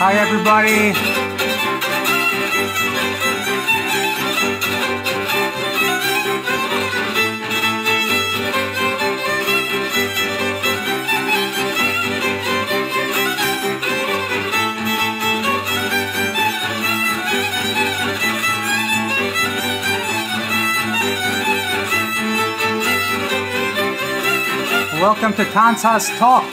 Hi, everybody. Welcome to Tanchaz Talk.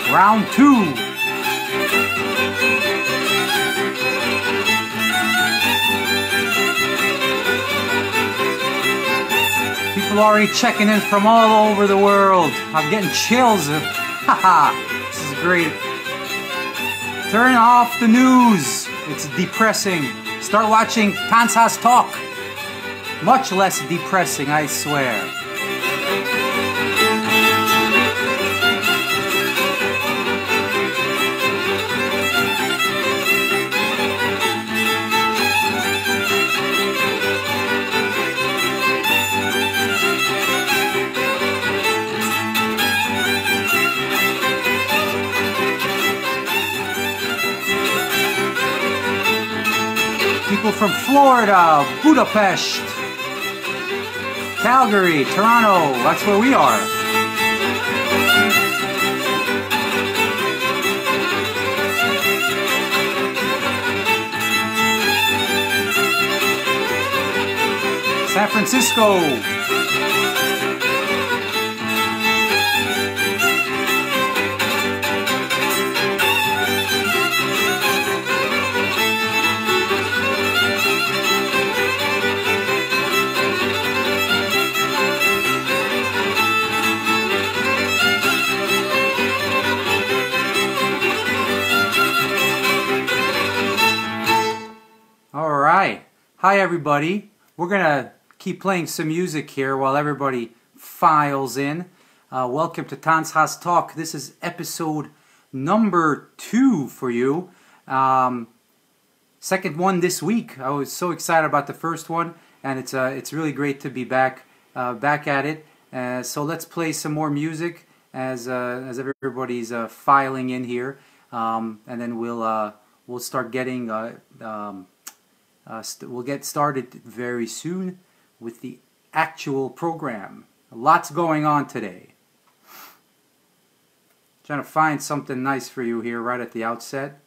Round 2. People already checking in from all over the world. I'm getting chills. Haha, this is great. Turn off the news. It's depressing. Start watching Tanchaz Talk. Much less depressing, I swear. People from Florida, Budapest, Calgary, Toronto, that's where we are. San Francisco. Hi everybody, we're gonna keep playing some music here while everybody files in. Welcome to Tanchaz Talk. This is episode number 2 for you. Second one this week. I was so excited about the first one, and it's really great to be back at it. So let's play some more music as everybody's filing in here, and then we'll start getting. We'll get started very soon with the actual program. Lots going on today. Trying to find something nice for you here right at the outset.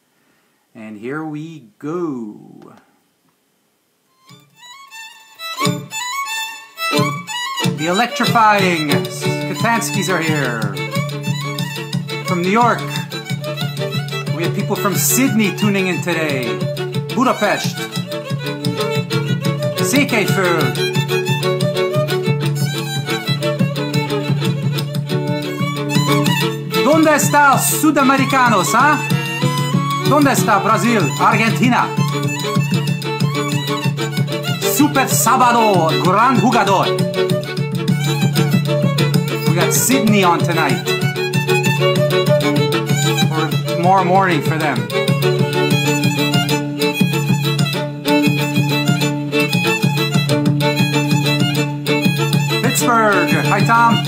And here we go. The electrifying Katanskis are here. From New York. We have people from Sydney tuning in today. Budapest. Székelyföld. ¿Dónde está Sudamericanos, ah? ¿Dónde está Brasil, Argentina? Super Sábado, gran jugador. We got Sydney on tonight. Or tomorrow morning for them. Pittsburgh. Hi, Tom.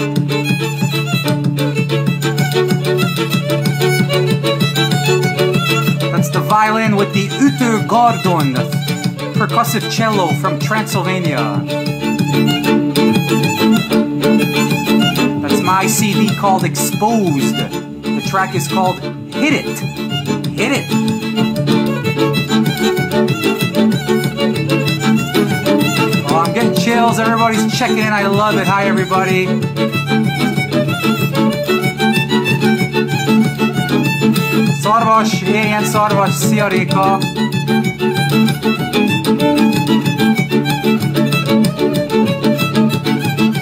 That's the violin with the Ute Gordon, percussive cello from Transylvania. That's my CD called Exposed. The track is called Hit It. Hit It. I'm getting chills. Everybody's checking in. I love it. Hi, everybody. Szarvas, éljen szarvas, szia Réka.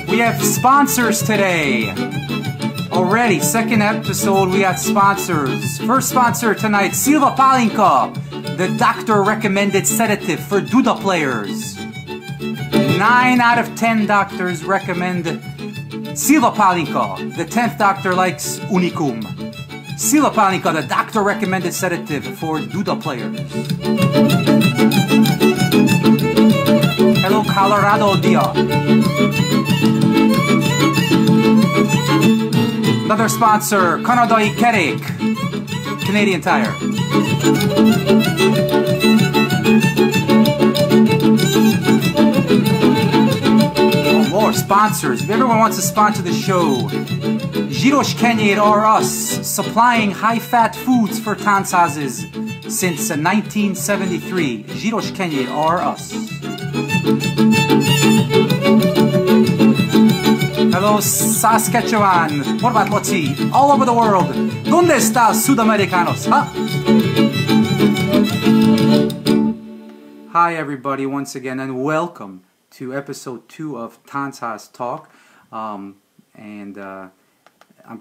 We have sponsors today. Already, second episode, we got sponsors. First sponsor tonight, Silva Palinka, the doctor-recommended sedative for Duda players. 9 out of 10 doctors recommend Silva Palinka. The 10th doctor likes Unicum. Silva Palinka, the doctor-recommended sedative for Duda players. Hello, Colorado, dia. Another sponsor, Kanadai Kerék, Canadian Tire. Oh, more sponsors. If everyone wants to sponsor the show, Zsíros Kenyér or us, supplying high-fat foods for Táncház since 1973. Zsíros Kenyér or us. Hello, Saskatchewan, Horvat Loci, all over the world. ¿Dónde está Sudamericanos? Huh? Hi, everybody, once again, and welcome to episode 2 of Tanchaz Talk. I'm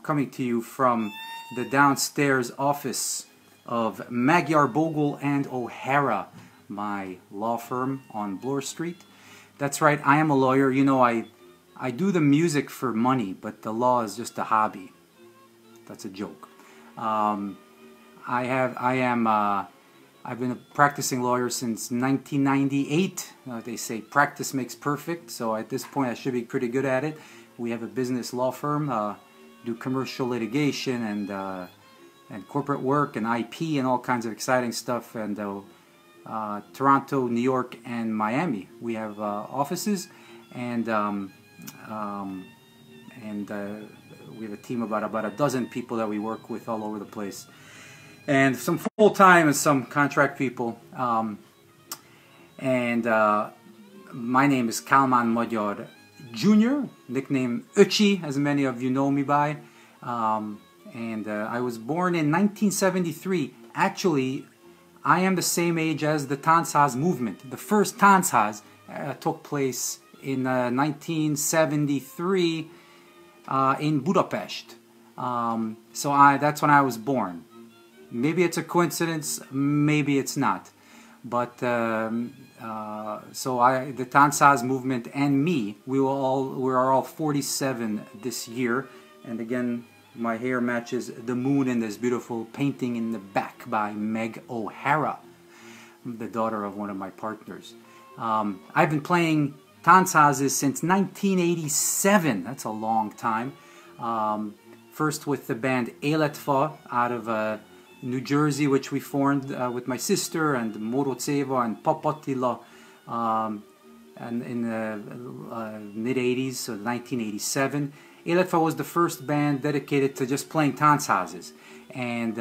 coming to you from the downstairs office of Magyar Bogle and O'Hara, my law firm on Bloor Street. That's right, I am a lawyer. You know, I do the music for money, but the law is just a hobby. That's a joke. I've been a practicing lawyer since 1998. They say practice makes perfect, so at this point I should be pretty good at it. We have a business law firm, do commercial litigation and corporate work and IP and all kinds of exciting stuff. And Toronto, New York, and Miami. We have offices, and we have a team of about a dozen people that we work with all over the place, and some full-time and some contract people. My name is Kalman Magyar Jr., nickname Öcsi, as many of you know me by. I was born in 1973. Actually, I am the same age as the Táncház movement. The first Táncház took place in 1973 in Budapest. That's when I was born. Maybe it's a coincidence, maybe it's not. But the Táncház movement and me, we are all 47 this year. And again, my hair matches the moon in this beautiful painting in the back by Meg O'Hara, the daughter of one of my partners. I've been playing Táncház since 1987. That's a long time. First with the band Eletfa out of New Jersey, which we formed with my sister and Moroceva and Papatila and in the mid-80s, so 1987. Eletfa was the first band dedicated to just playing Táncház, and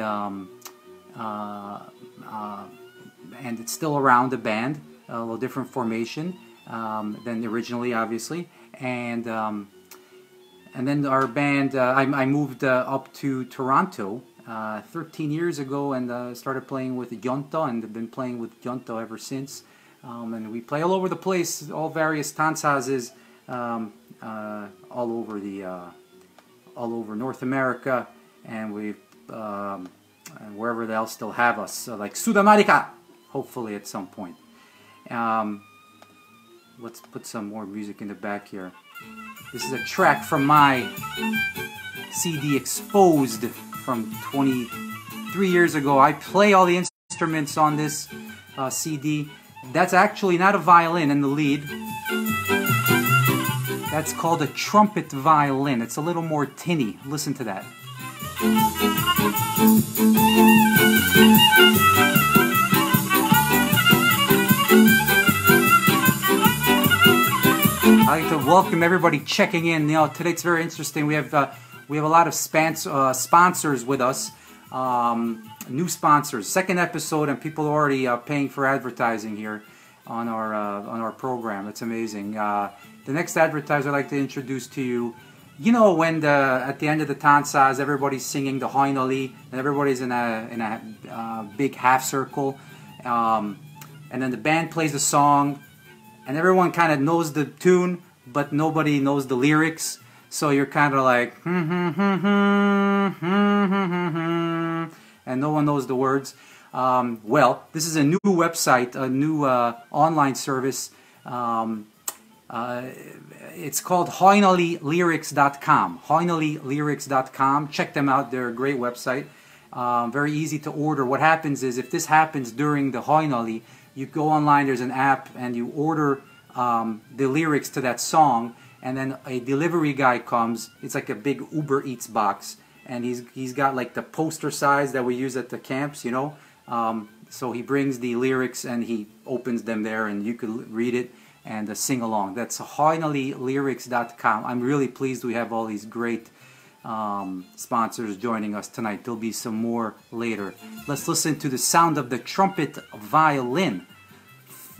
it's still around, the band, a little different formation than originally, obviously, and then our band, I moved up to Toronto 13 years ago and started playing with Gyanta, and have been playing with Gyanta ever since. And we play all over the place, all various Táncház, all over North America, and and wherever they'll still have us, like Sudamerica, hopefully at some point. Let's put some more music in the back here. This is a track from my CD Exposed from 23 years ago. I play all the instruments on this CD. That's actually not a violin in the lead. That's called a trumpet violin. It's a little more tinny. Listen to that. I'd like to welcome everybody checking in. You know, today it's very interesting. We have a lot of sponsors with us. New sponsors. Second episode, and people are already paying for advertising here on our program. It's amazing. The next advertiser I'd like to introduce to you. You know, when at the end of the Táncház, everybody's singing the Hajnali, and everybody's in a big half circle, and then the band plays the song, and everyone kind of knows the tune, but nobody knows the lyrics. So you're kind of like, and no one knows the words. Well, this is a new website, a new online service. It's called hajnalilyrics.com. hajnalilyrics.com. Check them out. They're a great website. Very easy to order. What happens is, if this happens during the Hajnali, you go online, there's an app, and you order the lyrics to that song, and then a delivery guy comes. It's like a big Uber Eats box, and he's got like the poster size that we use at the camps, you know. So he brings the lyrics and he opens them there, and you can read it and sing along. That's HoinaliLyrics.com. I'm really pleased we have all these great sponsors joining us tonight. There'll be some more later. Let's listen to the sound of the trumpet violin,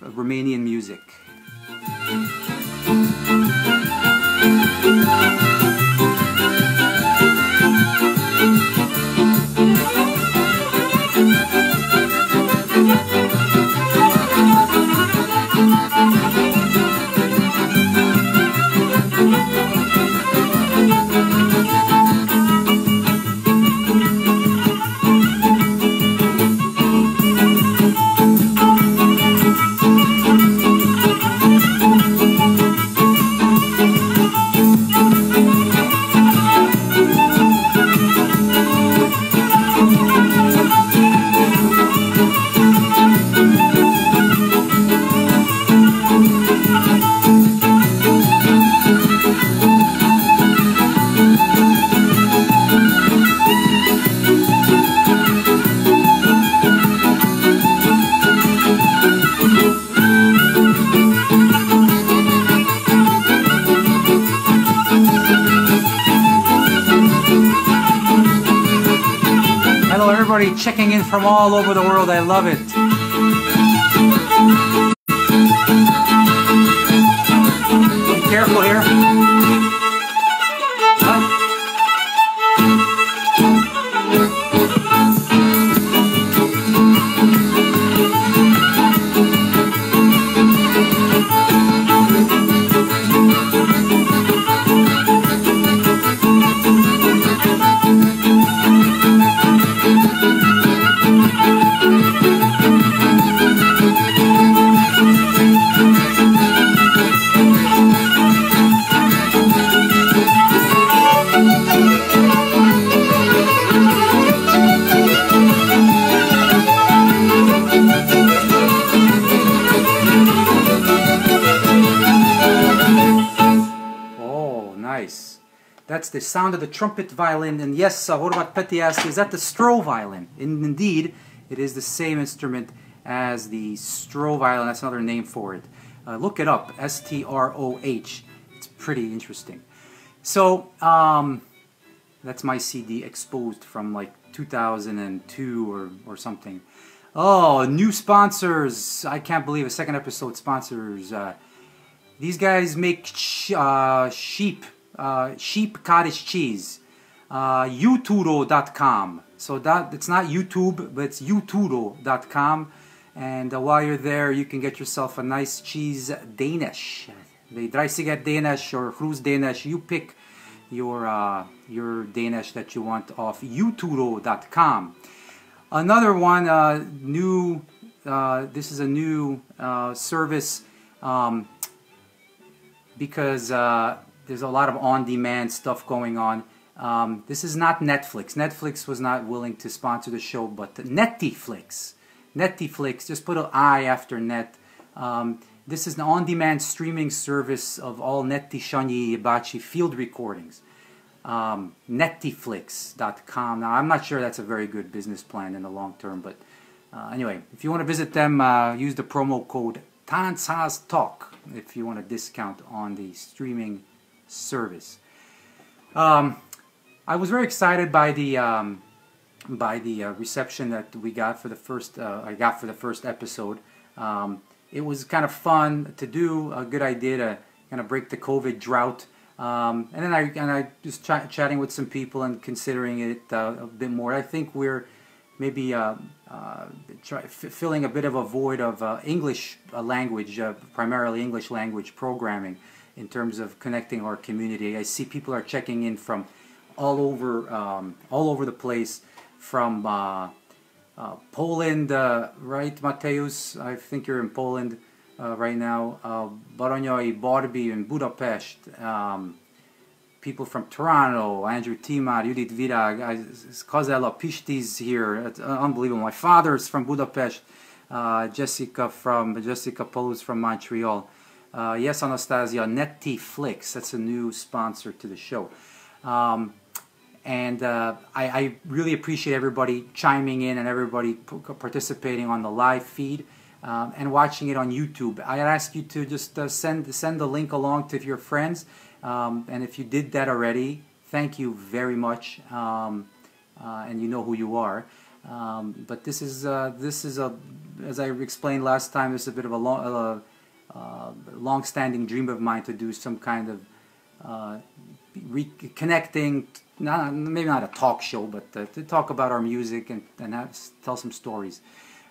Romanian music. Checking in from all over the world. I love it. Be careful here. That's the sound of the trumpet violin. And yes, what about Petty asked, is that the Stroh violin? And indeed, it is the same instrument as the Stroh violin. That's another name for it. Look it up, S-T-R-O-H. It's pretty interesting. So, that's my CD exposed from like 2002 or something. Oh, new sponsors. I can't believe a second episode sponsors. These guys make sheep cottage cheese. Uturo.com. So that it's not YouTube, but it's Uturo.com. And while you're there, you can get yourself a nice cheese Danish. The Dreisiget Danish or Cruz Danish. You pick your Danish that you want off Uturo.com. Another one, this is a new service because there's a lot of on-demand stuff going on. This is not Netflix. Netflix was not willing to sponsor the show, but Nettiflix. Nettiflix, just put an I after net. This is an on-demand streaming service of all Nettishani Bachi field recordings. Nettiflix.com. Now, I'm not sure that's a very good business plan in the long term, but anyway, if you want to visit them, use the promo code Tanchaz Talk if you want a discount on the streaming service. I was very excited by the reception that we got for the first episode. It was kind of fun to do, a good idea to kind of break the COVID drought. And then I just chatting with some people and considering it a bit more. I think we're maybe filling a bit of a void of English language, primarily English language programming, in terms of connecting our community. I see people are checking in from all over the place, from Poland, right, Mateusz? I think you're in Poland right now. Baranyai Barbi in Budapest. People from Toronto, Andrew Timar, Judith Virag, Kazella Pishti's here. It's unbelievable. My father's from Budapest. Jessica Paulus from Montreal. Yes, Anastasia, Netflix. That's a new sponsor to the show. I really appreciate everybody chiming in and everybody participating on the live feed and watching it on YouTube. I ask you to just send the link along to your friends, and if you did that already, thank you very much, and you know who you are. But this is as I explained last time, this is a bit of a long-standing dream of mine to do some kind of reconnecting, maybe not a talk show, but to talk about our music and tell some stories.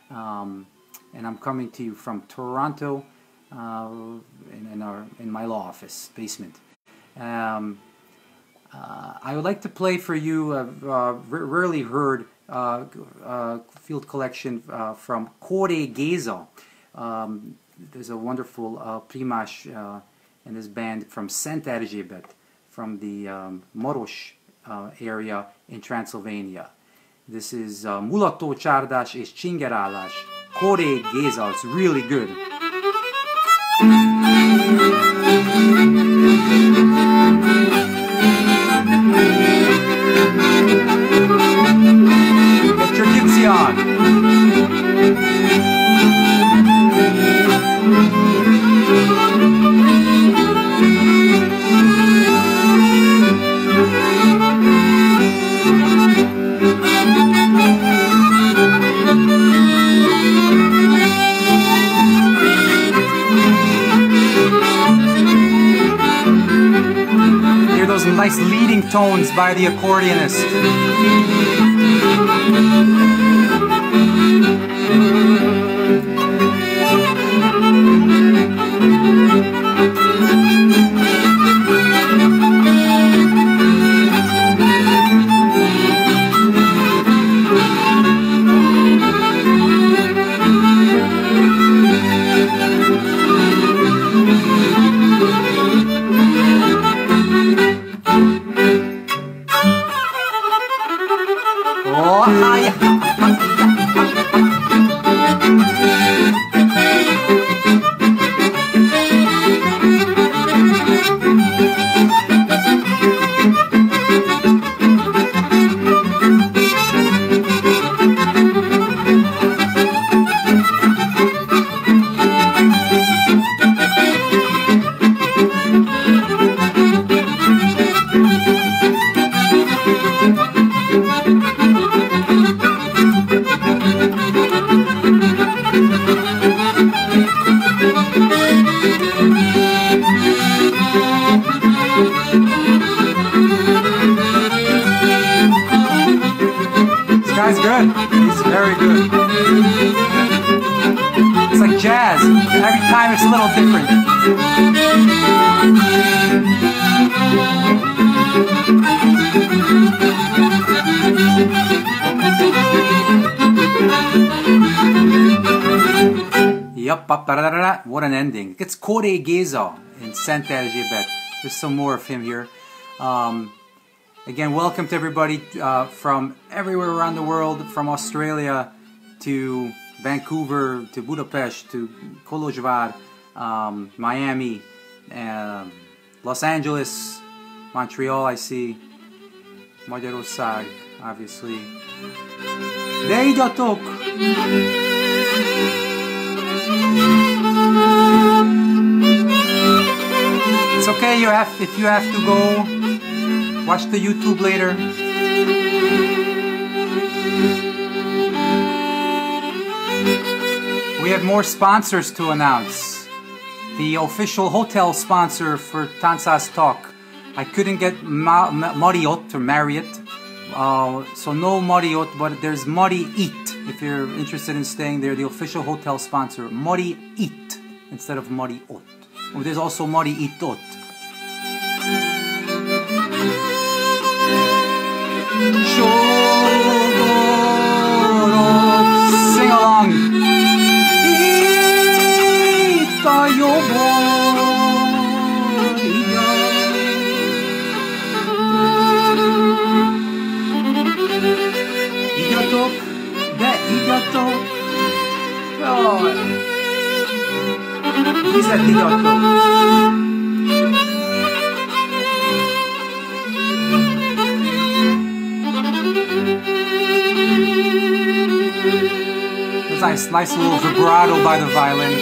And I'm coming to you from Toronto, in my law office basement. I would like to play for you a rarely heard field collection from Kore Geza. There's a wonderful primash in this band from Szent Erzsébet, from the Maros area in Transylvania. This is Mulató Csárdás és Csingerállás, Kore Geza. It's really good. Get your gypsy on. Hear those nice leading tones by the accordionist. What an ending. It's Kore Geza in Szent Erzsébet. There's some more of him here. Again, welcome to everybody from everywhere around the world, from Australia to Vancouver to Budapest to Kolozsvár, Miami, Los Angeles, Montreal, I see, Magyarország, obviously. De igyatok! It's okay if you have to go watch the YouTube later. We have more sponsors to announce. The official hotel sponsor for Tanchaz Talk. I couldn't get Marriott or Marriott, so no Marriott, but there's Marriott. If you're interested in staying there, the official hotel sponsor, Marriott instead of Marriott. Oh, there's also Marriott. Sing along. Igyatok, de igyatok. Vizet igyatok. nice little vibrato by the violin.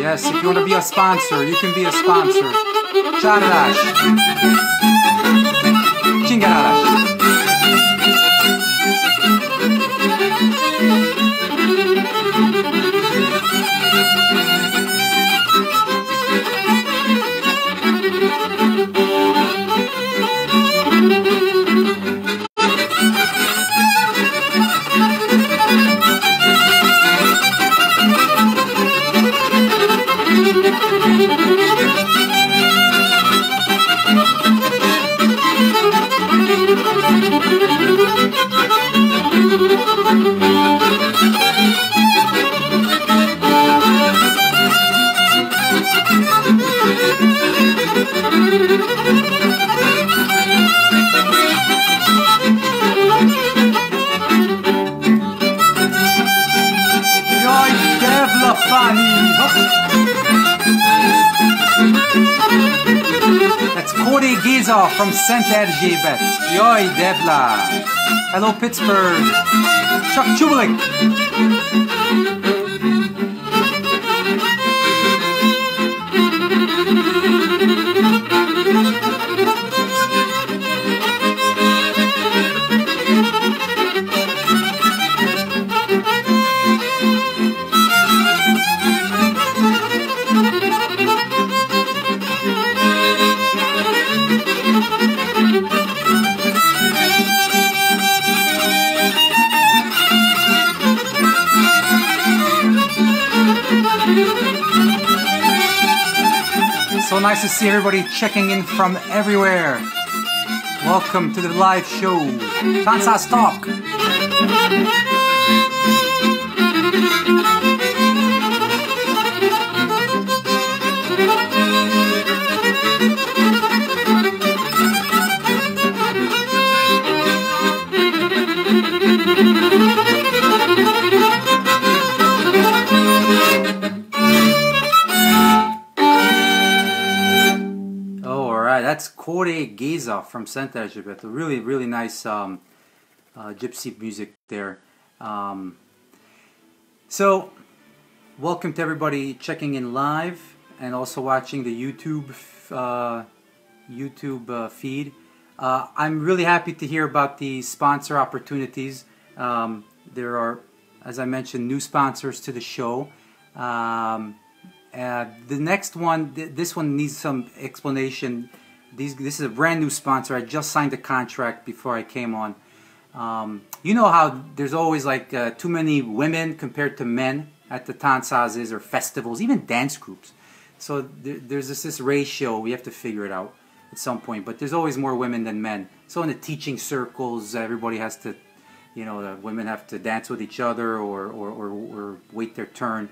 Yes, if you want to be a sponsor, you can be a sponsor. Csárlás! Csingárás! That's Cody Giza from St. Erzsébet. Jaj, Debla. Hello, Pittsburgh. Chuck Chulik. So nice to see everybody checking in from everywhere. Welcome to the live show, Tanchaz Talk. That's Kore Geza from St. Erzsébet. Really, really nice gypsy music there. So, welcome to everybody checking in live and also watching the YouTube feed. I'm really happy to hear about the sponsor opportunities. There are, as I mentioned, new sponsors to the show. The next one, this one needs some explanation. This is a brand new sponsor. I just signed a contract before I came on. You know how there's always like too many women compared to men at the Tanchazes or festivals, even dance groups. So there's this ratio. We have to figure it out at some point. But there's always more women than men. So in the teaching circles, everybody has to, you know, the women have to dance with each other or wait their turn.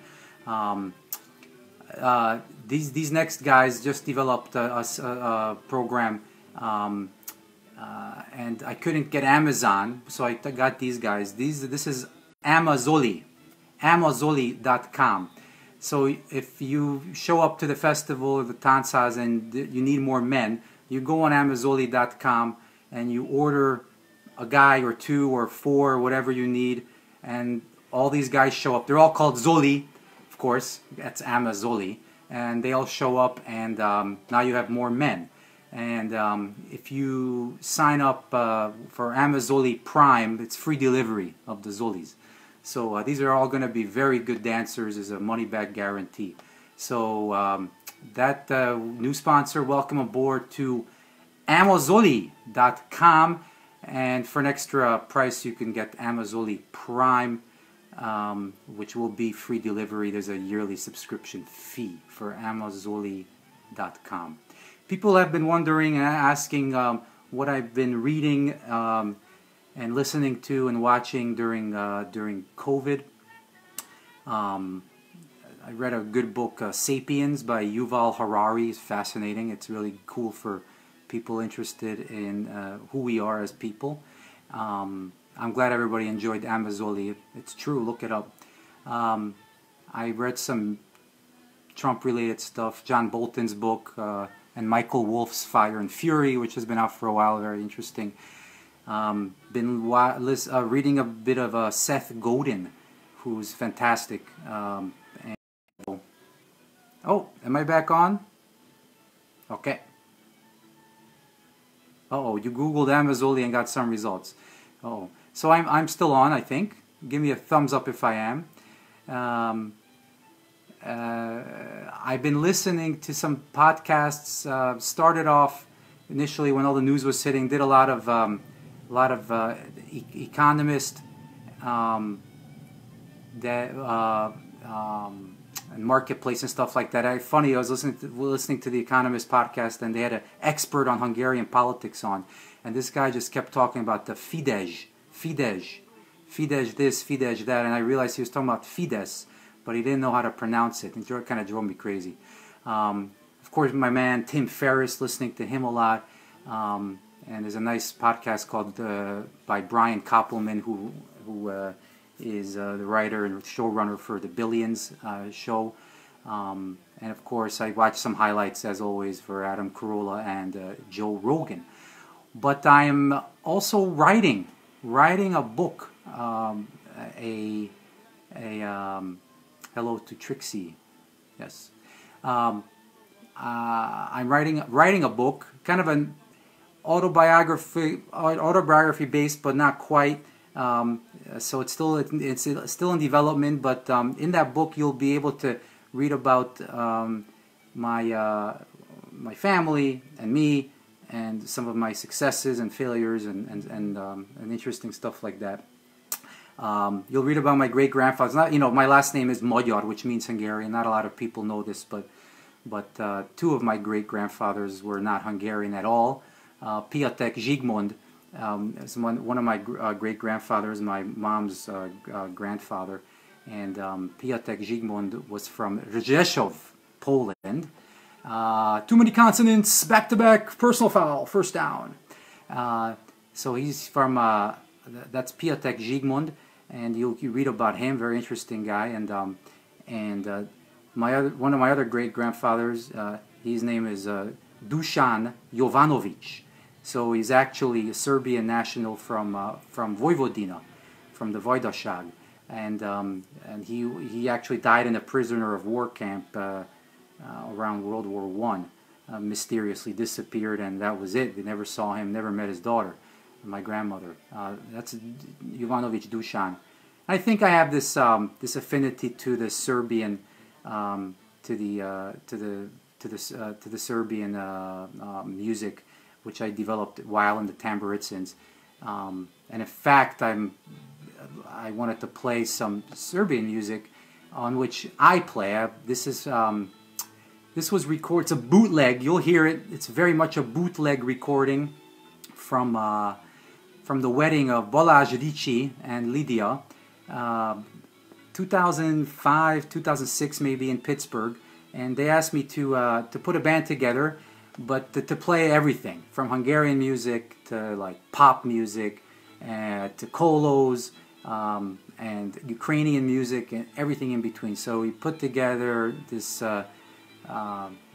These next guys just developed a program, and I couldn't get Amazon, so I got these guys. This is Amazoli, Amazoli.com. So if you show up to the festival or the Táncház and you need more men, you go on Amazoli.com and you order a guy or two or four or whatever you need, and all these guys show up. They're all called Zoli. Of course, that's Amazoli, and they all show up, and now you have more men. And if you sign up for Amazoli Prime, it's free delivery of the Zolis. So these are all going to be very good dancers. There's a money-back guarantee. So that new sponsor, welcome aboard to Amazoli.com, and for an extra price you can get Amazoli Prime, which will be free delivery. There's a yearly subscription fee for Amazoli.com. People have been wondering and asking what I've been reading and listening to and watching during COVID. I read a good book, Sapiens by Yuval Harari. It's fascinating. It's really cool for people interested in who we are as people. I'm glad everybody enjoyed Amazoli. It's true, look it up. I read some Trump-related stuff, John Bolton's book, and Michael Wolff's Fire and Fury, which has been out for a while, very interesting. Been reading a bit of Seth Godin, who's fantastic. Oh, am I back on? Okay. Uh-oh, you Googled Amazoli and got some results. Uh-oh. So I'm still on, I think. Give me a thumbs up if I am. I've been listening to some podcasts. Started off initially when all the news was hitting. Did a lot of economist and marketplace and stuff like that. Funny, I was listening to the Economist podcast, and they had an expert on Hungarian politics on, and this guy just kept talking about the Fidesz this, Fidesz that, and I realized he was talking about Fidesz, but he didn't know how to pronounce it, and it kind of drove me crazy. Of course, my man Tim Ferriss, listening to him a lot, and there's a nice podcast called by Brian Koppelman, who is the writer and showrunner for the Billions show. And of course, I watch some highlights, as always, for Adam Carolla and Joe Rogan. But I am also writing a book, Hello to Trixie. Yes. I'm writing a book, kind of an autobiography based, but not quite. So it's still in development, but in that book you'll be able to read about my family and me, and some of my successes and failures and interesting stuff like that. You'll read about my great grandfathers. My last name is Magyar, which means Hungarian. Not a lot of people know this, but two of my great grandfathers were not Hungarian at all. Piatek Zsigmond is one of my great grandfathers, my mom's grandfather, and Piatek Zsigmond was from Rzeszów, Poland. Too many consonants, back to back, personal foul, first down. So he's from that's Piatek Zsigmond, and you read about him, very interesting guy, and one of my other great grandfathers, his name is Dusan Jovanovic. So he's actually a Serbian national from Vojvodina, from the Vajdaság, and he actually died in a prisoner of war camp around World War I. Mysteriously disappeared, and that was it. They never saw him, never met his daughter, my grandmother. That's Jovanovic Dusan. I think I have this this affinity to the Serbian, to the Serbian music, which I developed while in the Tamburitsins. And in fact, I wanted to play some Serbian music on which I play. This was recorded. It's a bootleg. You'll hear it. It's very much a bootleg recording from the wedding of Balázs Ricci and Lydia, 2005, 2006 maybe, in Pittsburgh. And they asked me to put a band together, but to play everything from Hungarian music to like pop music, to kolos, and Ukrainian music, and everything in between. So we put together this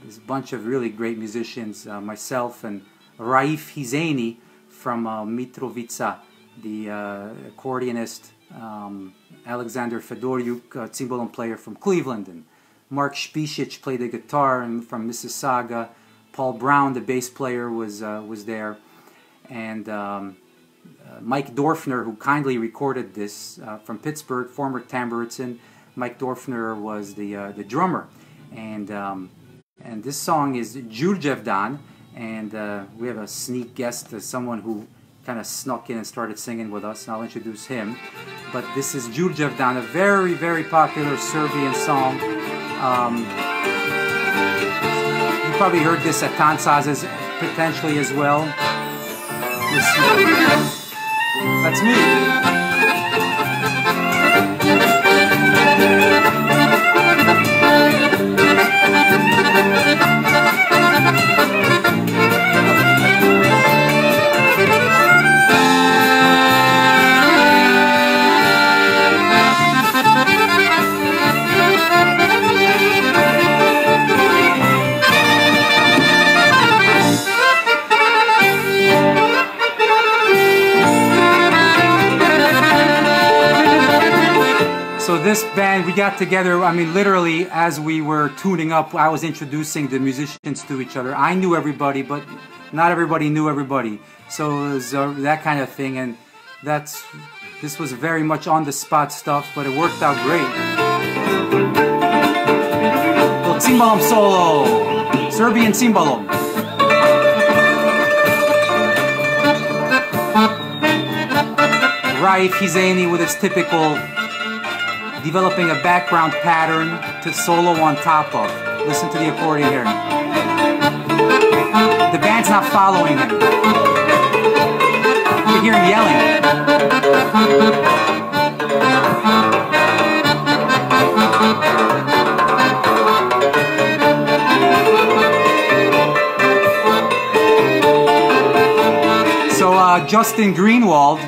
this bunch of really great musicians, myself and Raif Hizeni from Mitrovica, the accordionist, Alexander Fedoryuk, cymbalum player from Cleveland, and Mark Spicic played the guitar from Mississauga. Paul Brown, the bass player, was there, and Mike Dorfner, who kindly recorded this from Pittsburgh, former Tamburitzin. Mike Dorfner was the drummer, and this song is Gyurgyevdan, and we have a sneak guest, someone who kind of snuck in and started singing with us, and I'll introduce him. But this is Gyurgyevdan, a very, very popular Serbian song. You probably heard this at Táncház potentially as well. That's me. this band, we got together, I mean, literally, as we were tuning up, I was introducing the musicians to each other. I knew everybody, but not everybody knew everybody. So it was that kind of thing, and this was very much on-the-spot stuff, but it worked out great. Little cimbalom solo, Serbian cimbalom. Riff, Hizeni with its typical developing a background pattern to solo on top of. Listen to the accordion here. The band's not following him. You can hear him yelling. So Justin Greenwald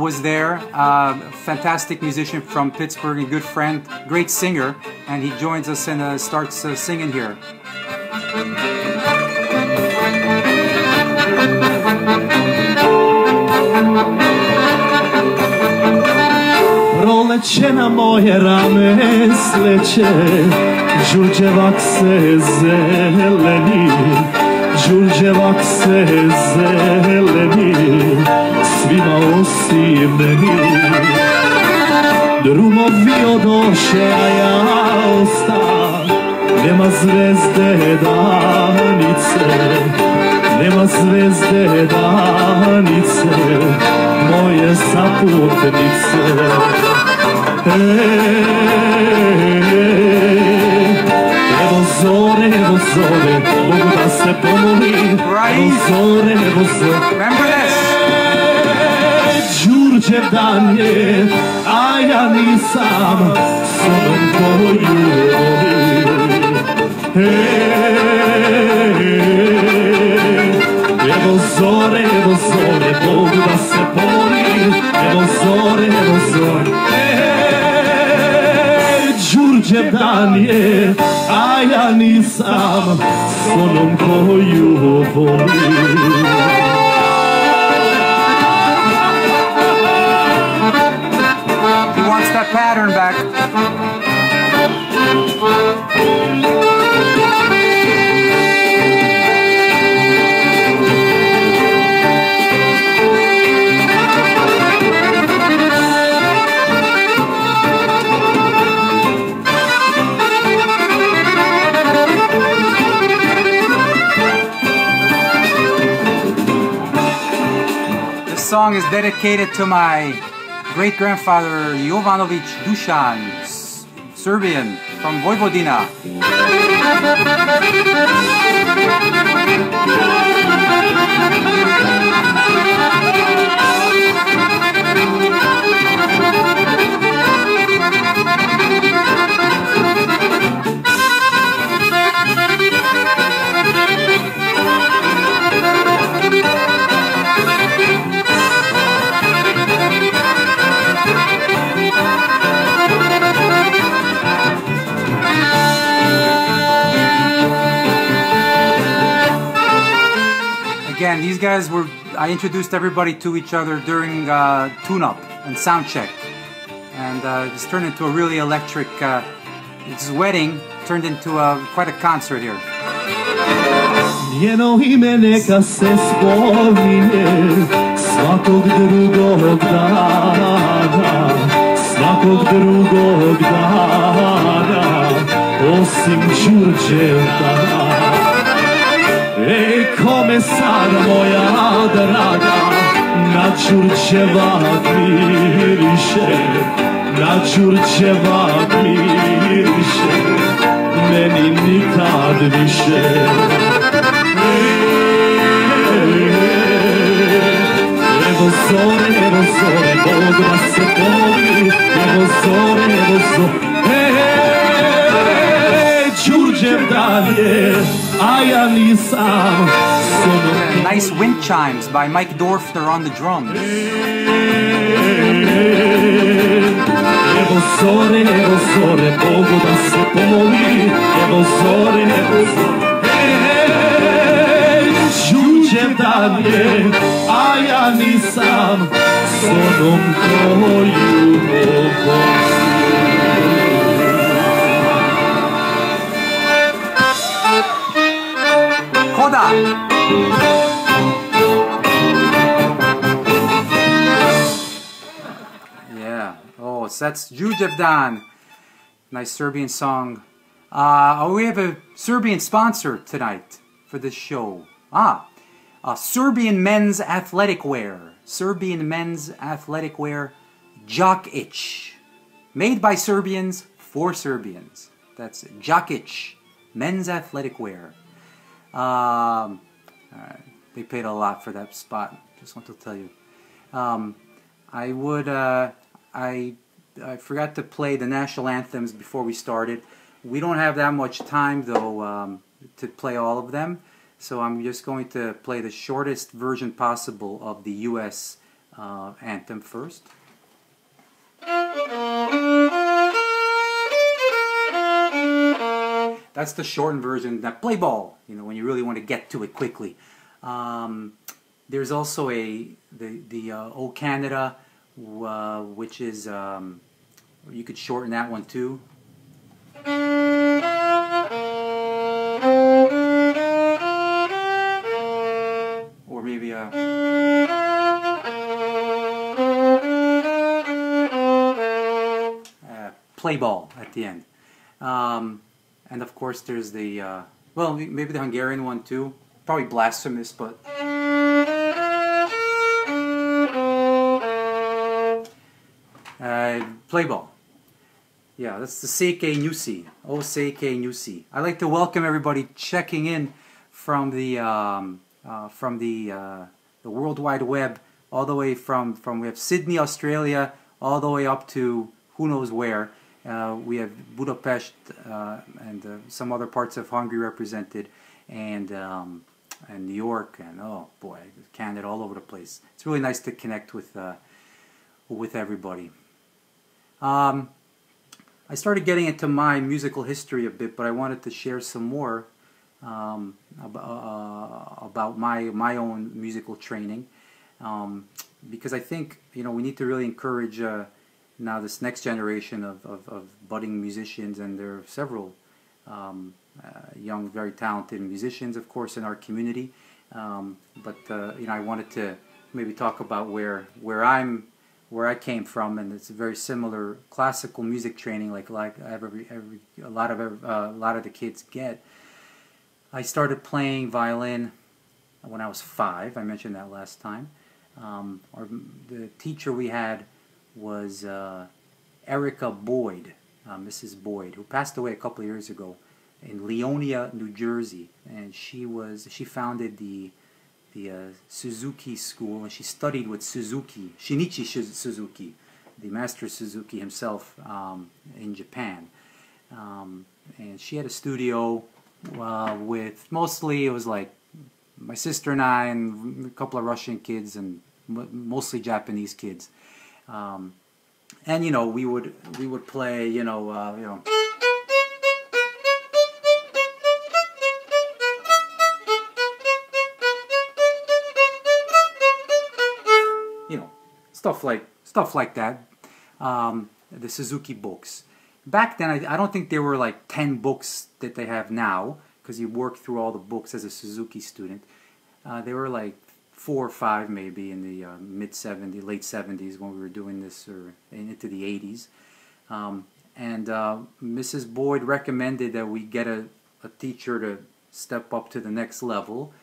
was there, fantastic musician from Pittsburgh, a good friend, great singer, and he joins us and starts singing here. Proleće na moje rame sleće, đurđevak se zeleni, đurđevak se zeleni, svima osim meni. Drumovi odoše, a ja ostam, nema zvezde danice, nema zvezde danice, moje saputnice. Evo zore, mogu da se pomolim. Evo zore, Remember this. Đurđev dan je, a ja nisam s onom koju volim. Evo zore, mogu da se pomolim. Evo zore, Đurđev dan je, a ja nisam s onom koju volim. He wants that pattern back. This song is dedicated to my great-grandfather Jovanović Dušan, Serbian from Vojvodina. Again, these guys were, I introduced everybody to each other during tune-up and sound check. And this turned into a really electric, this wedding turned into quite a concert here. Njeno ime neka se spominje svakog drugog dana, svakog drugog dana, osim Đurđevdana. Ej, komesar moja draga, na Đurđevak miriše, na Đurđevak miriše, meni nikad više. Evo zore, Bog da se pomoli. Evo zore, Đurđevdan je, a ja nisam. Nice wind chimes by Mike Dorfner on the drums. Evo zore, Bogu da se pomoli. Evo zore, Đurđevdan je, a ja nisam s onom koju volim. Yeah. Oh, so that's Jujevdan. Nice Serbian song. We have a Serbian sponsor tonight for this show. Serbian men's athletic wear. Serbian men's athletic wear. Džakić. Made by Serbians for Serbians. That's Džakić. Men's athletic wear. They paid a lot for that spot. Just want to tell you. I forgot to play the national anthems before we started. We don't have that much time though to play all of them, so I'm just going to play the shortest version possible of the U.S. Anthem first. That's the shortened version. Now play ball, you know, when you really want to get to it quickly. There's also the O Canada, which is you could shorten that one too. Or maybe play ball at the end. And of course there's the, well, maybe the Hungarian one too. Probably blasphemous, but... play ball. Yeah, that's the Seke Nusi. Oh, Seke Nusi. I'd like to welcome everybody checking in from the World Wide Web, all the way from we have Sydney, Australia, all the way up to who knows where. We have Budapest and some other parts of Hungary represented, and New York, and oh boy, Canada, all over the place. It's really nice to connect with everybody. I started getting into my musical history a bit, but I wanted to share some more about my own musical training, because I think, you know, we need to really encourage now this next generation of budding musicians, and there are several young, very talented musicians, of course, in our community. But you know, I wanted to maybe talk about where I came from, and it's a very similar classical music training, like a lot of the kids get. I started playing violin when I was 5. I mentioned that last time. The teacher we had was Erica Boyd, Mrs. Boyd, who passed away a couple of years ago in Leonia, New Jersey, and she founded the Suzuki School, and she studied with Suzuki, Shinichi Suzuki, the master Suzuki himself, in Japan. And she had a studio with mostly, it was like my sister and I and a couple of Russian kids and mostly Japanese kids. And you know, we would play, you know. Stuff like that. The Suzuki books. Back then, I don't think there were like 10 books that they have now, because you work through all the books as a Suzuki student. There were like 4 or 5 maybe in the mid-70s, late 70s when we were doing this, or into the 80s. And Mrs. Boyd recommended that we get a teacher to step up to the next level,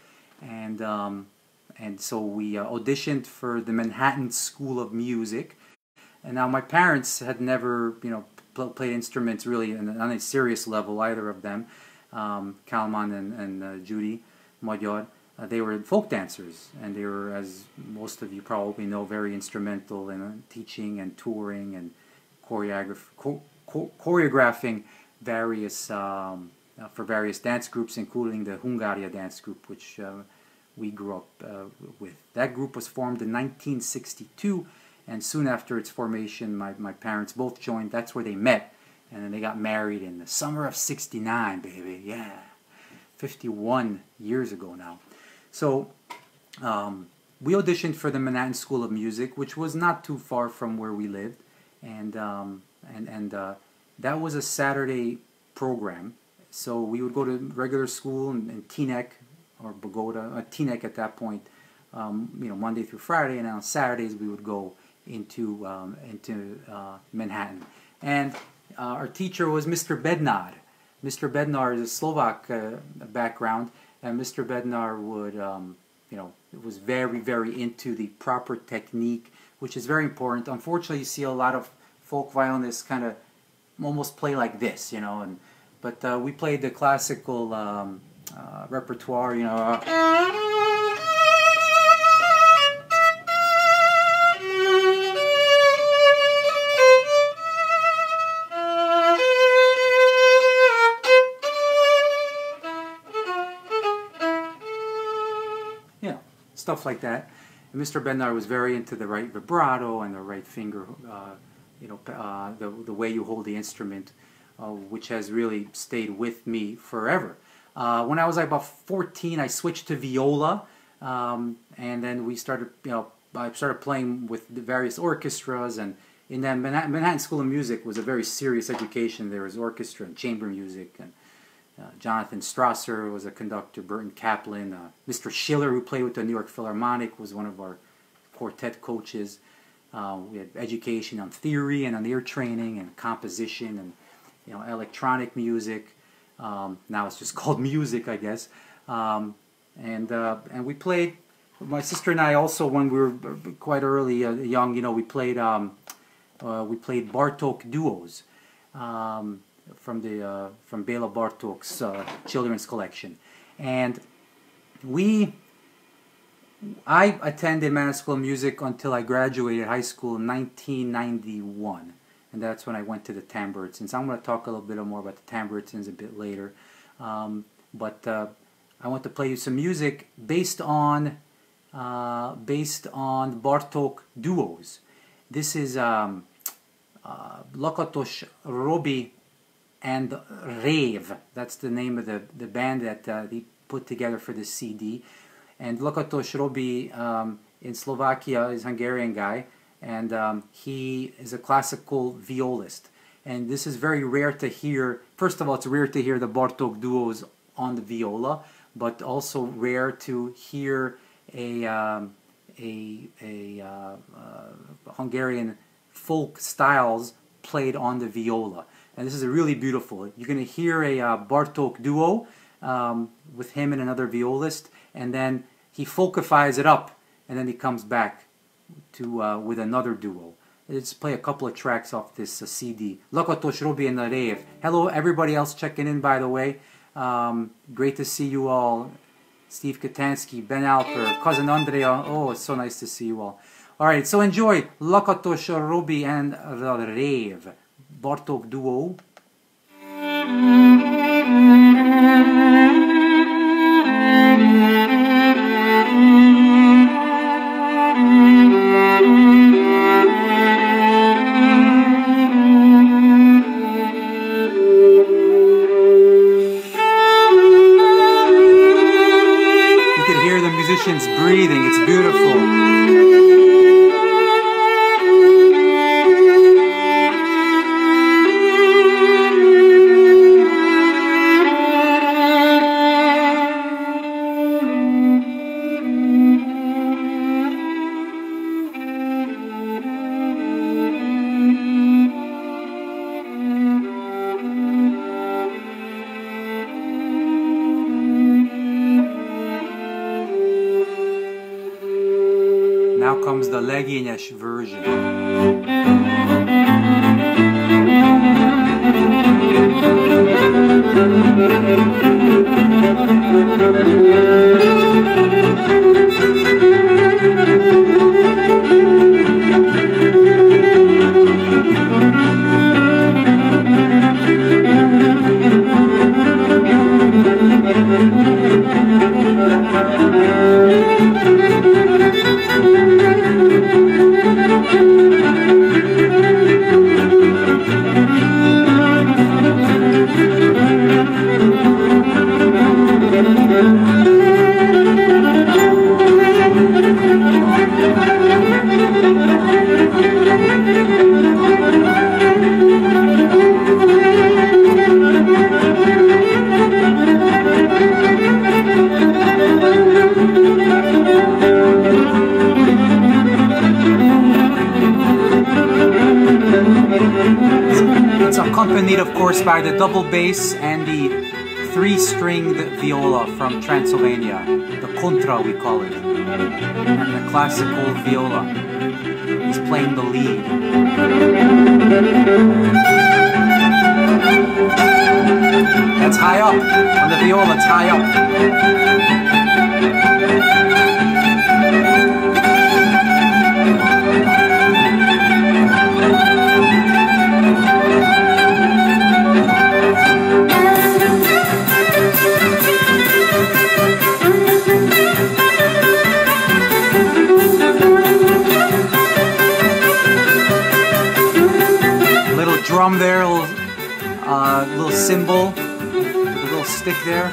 and so we auditioned for the Manhattan School of Music. And now my parents had never, you know, played instruments really on a serious level, either of them, Kalman and Judy Magyar. They were folk dancers, and they were, as most of you probably know, very instrumental in teaching and touring and choreographing various for various dance groups, including the Hungarian dance group, which we grew up with. That group was formed in 1962, and soon after its formation, my parents both joined. That's where they met, and then they got married in the summer of '69, baby. Yeah, 51 years ago now. So we auditioned for the Manhattan School of Music, which was not too far from where we lived, and that was a Saturday program. So we would go to regular school in Teaneck, or Bogota, Teaneck at that point, Monday through Friday, and on Saturdays we would go into Manhattan. And our teacher was Mr. Bednar. Mr. Bednar is a Slovak background, and Mr. Bednar would, was very, very into the proper technique, which is very important. Unfortunately, you see a lot of folk violinists kind of almost play like this, but we played the classical repertoire, stuff like that. And Mr. Bednar was very into the right vibrato and the right finger, the way you hold the instrument, which has really stayed with me forever. When I was like about 14, I switched to viola, and then we started, I started playing with the various orchestras, and in that Manhattan School of Music was a very serious education. There was orchestra and chamber music, and Jonathan Strasser was a conductor, Burton Kaplan, Mr. Schiller, who played with the New York Philharmonic, was one of our quartet coaches. We had education on theory and on ear training and composition and electronic music. Now it's just called music, I guess. And we played. My sister and I also, when we were quite early, young, we played Bartok duos. From Bela Bartok's children's collection, and I attended Manhattan School of Music until I graduated high school in 1991, and that's when I went to the Tamburtzins. I'm going to talk a little bit more about the Tamburtzins a bit later, but I want to play you some music based on Bartok duos. This is Lakatos Robi and Rave. That's the name of the band that he put together for this CD. And Lakatos Robi in Slovakia is a Hungarian guy, and he is a classical violist. And this is very rare to hear. First of all, it's rare to hear the Bartok duos on the viola, but also rare to hear a Hungarian folk styles played on the viola. And this is really beautiful. You're going to hear a Bartok duo with him and another violist, and then he folkifies it up, and then he comes back to with another duo. Let's play a couple of tracks off this CD. Lakatos Robi and Rev. Hello, everybody else checking in, by the way. Great to see you all. Steve Katansky, Ben Alper, Cousin Andrea. Oh, it's so nice to see you all. All right, so enjoy Lakatos Robi and Rev. Bartok duo. You can hear the musicians breathing. It's beautiful. Now comes the legényes version. accompanied, of course, by the double bass and the three-stringed viola from Transylvania, the contra we call it, and the classical viola. He's playing the lead. That's high up. On the viola, it's high up. Drum there, little cymbal with a little stick there.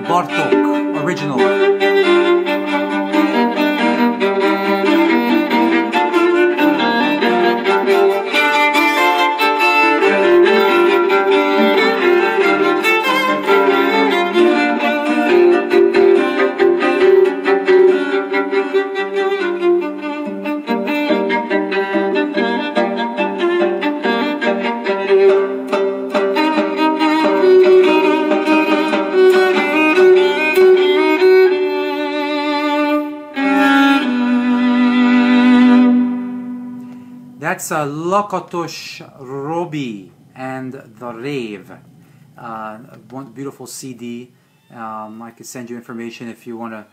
Bartok, original. That's a Lakatos Robi and the Rave. One beautiful CD. I could send you information if you want to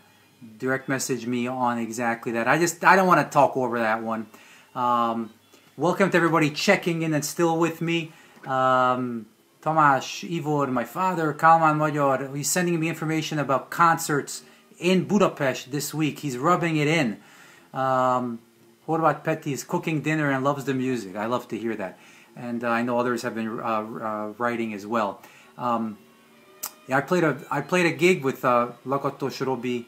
direct message me on exactly that. I don't want to talk over that one. Welcome to everybody checking in and still with me. Tomas, Ivor, my father, Kalman Magyar, he's sending me information about concerts in Budapest this week. He's rubbing it in. What about Petty? He's cooking dinner and loves the music. I love to hear that. And I know others have been writing as well. Yeah, I played a gig with Lakatos Robi.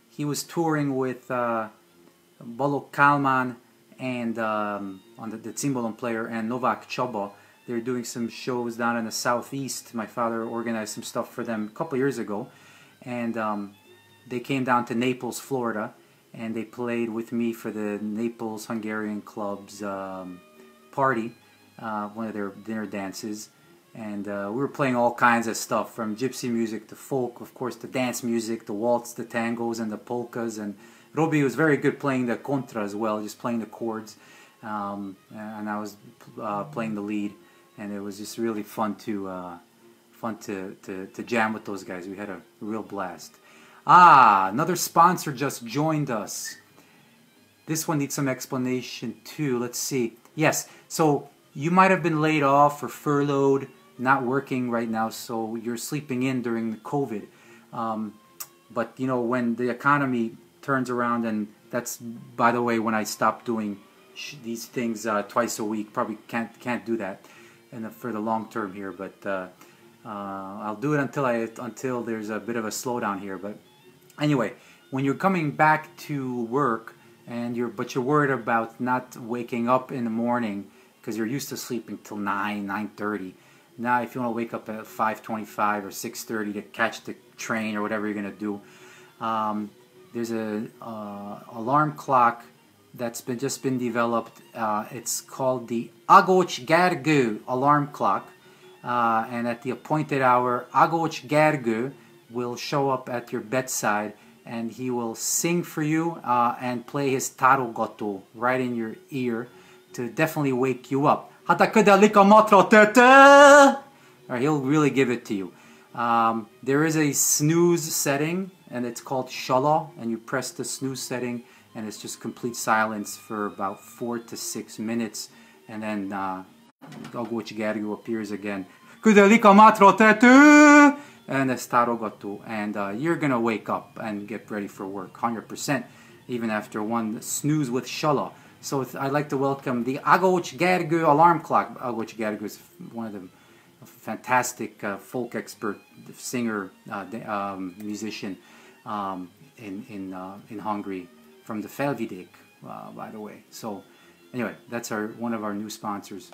He was touring with Balogh Kalman and on the cymbalom player and Novak Csaba. They're doing some shows down in the southeast. My father organized some stuff for them a couple years ago, and they came down to Naples, Florida, and they played with me for the Naples Hungarian Club's party, one of their dinner dances. And we were playing all kinds of stuff, from gypsy music to folk, of course, the dance music, the waltz, the tangos, and the polkas. And Robi was very good playing the contra as well, just playing the chords. And I was playing the lead, and it was just really fun to jam with those guys. We had a real blast. Another sponsor just joined us. This one needs some explanation too. Let's see. Yes, so you might have been laid off or furloughed, not working right now, so you're sleeping in during the COVID. But you know, when the economy turns around, and that's, by the way, when I stop doing these things twice a week. Probably can't do that for the long term here, but I'll do it until there's a bit of a slowdown here. But anyway, when you're coming back to work and you're worried about not waking up in the morning because you're used to sleeping till 9:30. Now, if you want to wake up at 5:25 or 6:30 to catch the train or whatever you're going to do, there's a alarm clock that's just been developed. It's called the Ágocs Gergő alarm clock, and at the appointed hour, Ágocs Gergő will show up at your bedside, and he will sing for you and play his tárogató right in your ear to definitely wake you up. Or he'll really give it to you. There is a snooze setting, and it's called shala, and you press the snooze setting, and it's just complete silence for about 4 to 6 minutes, and then Ágocs Gergő appears again. And it's tárogató, and you're gonna wake up and get ready for work 100%, even after one snooze with shala. So I'd like to welcome the Ágocs Gergő alarm clock. Ágocs Gergő is one of the fantastic folk expert singer, musician in Hungary, from the Felvidék, by the way. So anyway, that's one of our new sponsors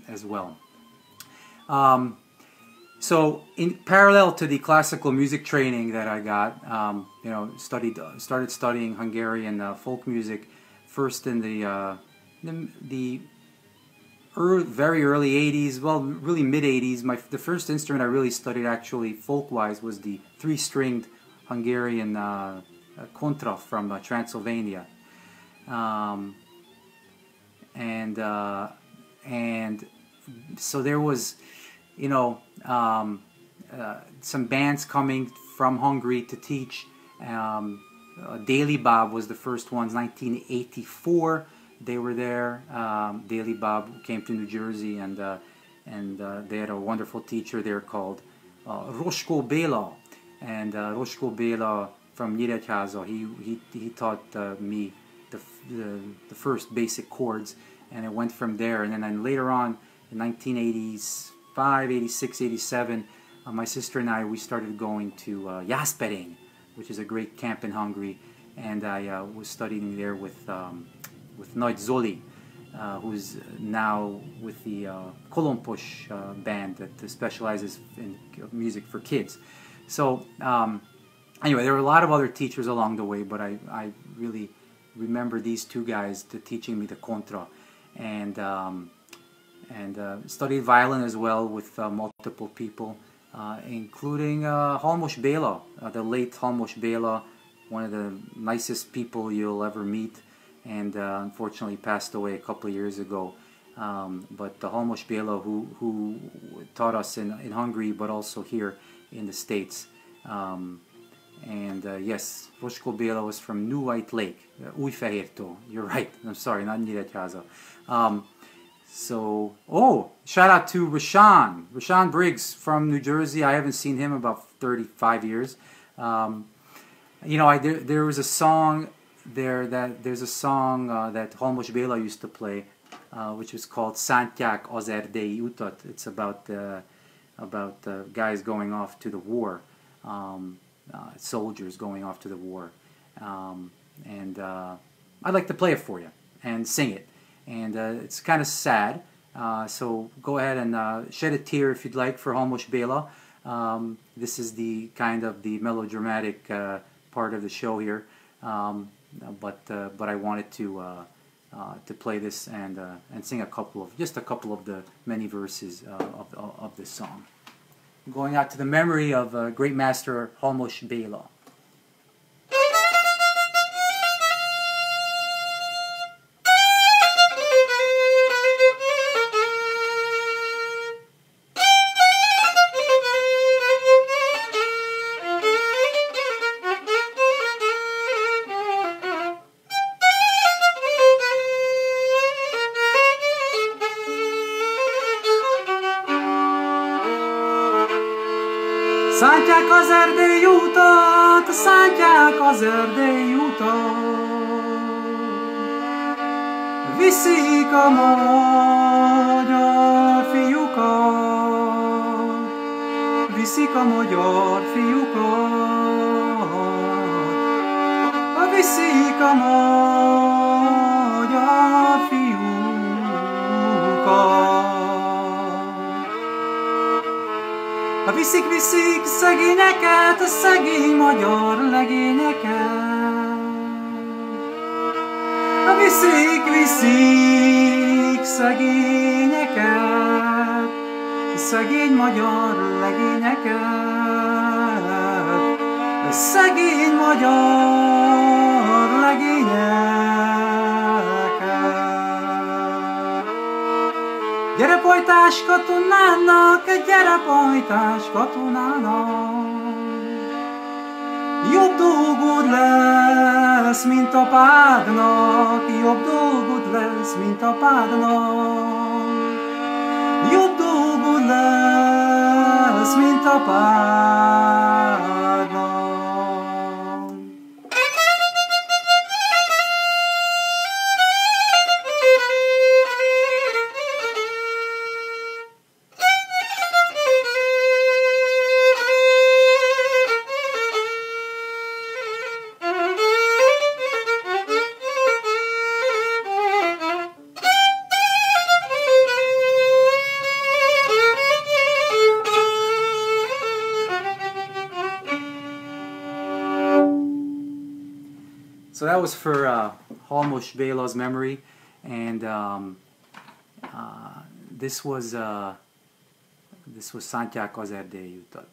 as well. So in parallel to the classical music training that I got, started studying Hungarian folk music first in the very early 80s, well, really mid 80s. The first instrument I really studied, actually folk-wise, was the 3-stringed Hungarian kontra from Transylvania, and so there was, some bands coming from Hungary to teach. Daily Bob was the first ones, 1984. They were there. Daily Bob came to New Jersey, and they had a wonderful teacher there called Rosko Bela, and Rosko Bela from Nyíregyháza. He taught me the first basic chords, and it went from there. And then later on, in 1985, 86, 87, my sister and I, we started going to Jászberény, which is a great camp in Hungary, and I was studying there with Nagy Zoli, who's now with the Kolompos band that specializes in music for kids. So anyway, there were a lot of other teachers along the way, but I really remember these two guys teaching me the kontra, and studied violin as well with multiple people, including Halmos Bela, the late Halmos Bela, one of the nicest people you'll ever meet, and unfortunately passed away a couple of years ago. But the Halmos Bela, who taught us in Hungary, but also here in the States. Yes, Rosko Bela was from New White Lake, Újfehértó. You're right. I'm sorry, not Nyíregyháza. Shout out to Rashawn Briggs from New Jersey. I haven't seen him about 35 years. There was a song there that Halmos Bela used to play, which was called Szántják az erdei utat. It's about guys going off to the war, soldiers going off to the war, I'd like to play it for you and sing it. And it's kind of sad, so go ahead and shed a tear if you'd like for Halmos Bela. This is the kind of the melodramatic part of the show here, but I wanted to play this and sing just a couple of the many verses of this song, going out to the memory of great master Halmos Bela. Szántják az erdélyi utat, szántják az erdélyi utat, viszik a magyar fiúkat, viszik a magyar fiúkat, viszik a magyar fiúkat. Viszik, viszik szegényeket, a szegény magyar legényeket. Viszik, viszik szegényeket, szegény magyar legényeket, szegény magyar legényeket. Gyere pajtás katonának, gyere pajtás katonának, jobb dolgod lesz, mint apádnak, jobb dolgod lesz, mint apádnak, jobb dolgod lesz, mint apádnak. So that was for Halmos Bela's memory, and this was Szántják az erdélyi utat,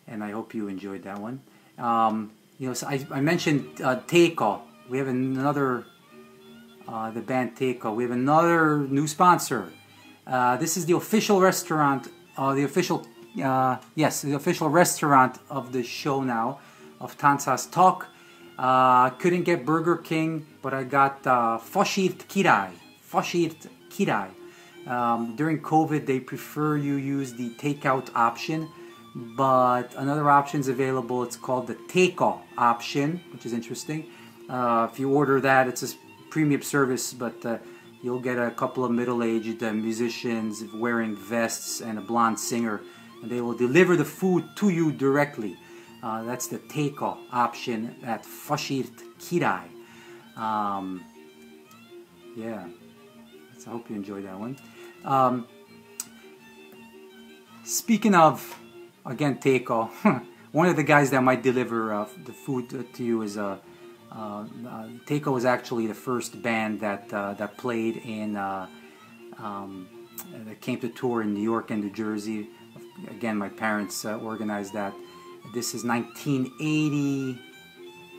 and I hope you enjoyed that one. You know, so I mentioned Teka. We have another the band Teka. We have another new sponsor. This is the official restaurant, the official restaurant of the show now of Tanchaz Talk. Couldn't get Burger King, but I got Fasírt Király. Fasírt Király. During COVID, they prefer you use the takeout option, but another option is available. It's called the Teka option, which is interesting. If you order that, it's a premium service, but you'll get a couple of middle-aged musicians wearing vests and a blonde singer, and they will deliver the food to you directly. That's the Teka option at Fasírt Király. Yeah, so I hope you enjoyed that one. Speaking of, again, Teka, one of the guys that might deliver the food to you is Teka was actually the first band that played in that came to tour in New York and New Jersey. Again, my parents organized that. This is 1980,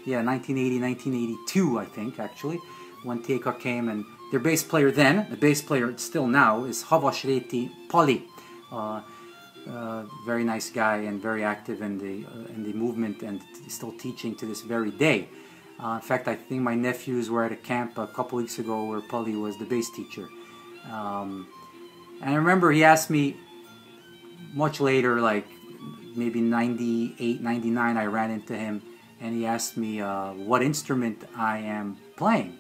1982, I think, actually, when Teka came, and their bass player then, the bass player still now, is Havasréti Pali. Very nice guy and very active in the movement, and still teaching to this very day. In fact, I think my nephews were at a camp a couple weeks ago where Pali was the bass teacher. And I remember he asked me much later, like maybe 98, 99, I ran into him, and he asked me what instrument I am playing.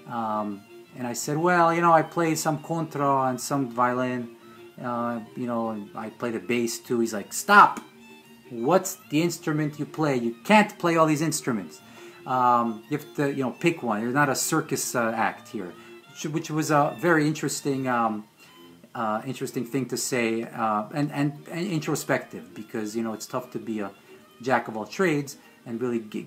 And I said, well, you know, I play some contra and some violin, you know, and I play the bass too. He's like, stop! What's the instrument you play? You can't play all these instruments. You have to, you know, pick one. You're not a circus act here, which was a very interesting interesting thing to say, and introspective, because, you know, it's tough to be a jack of all trades and really be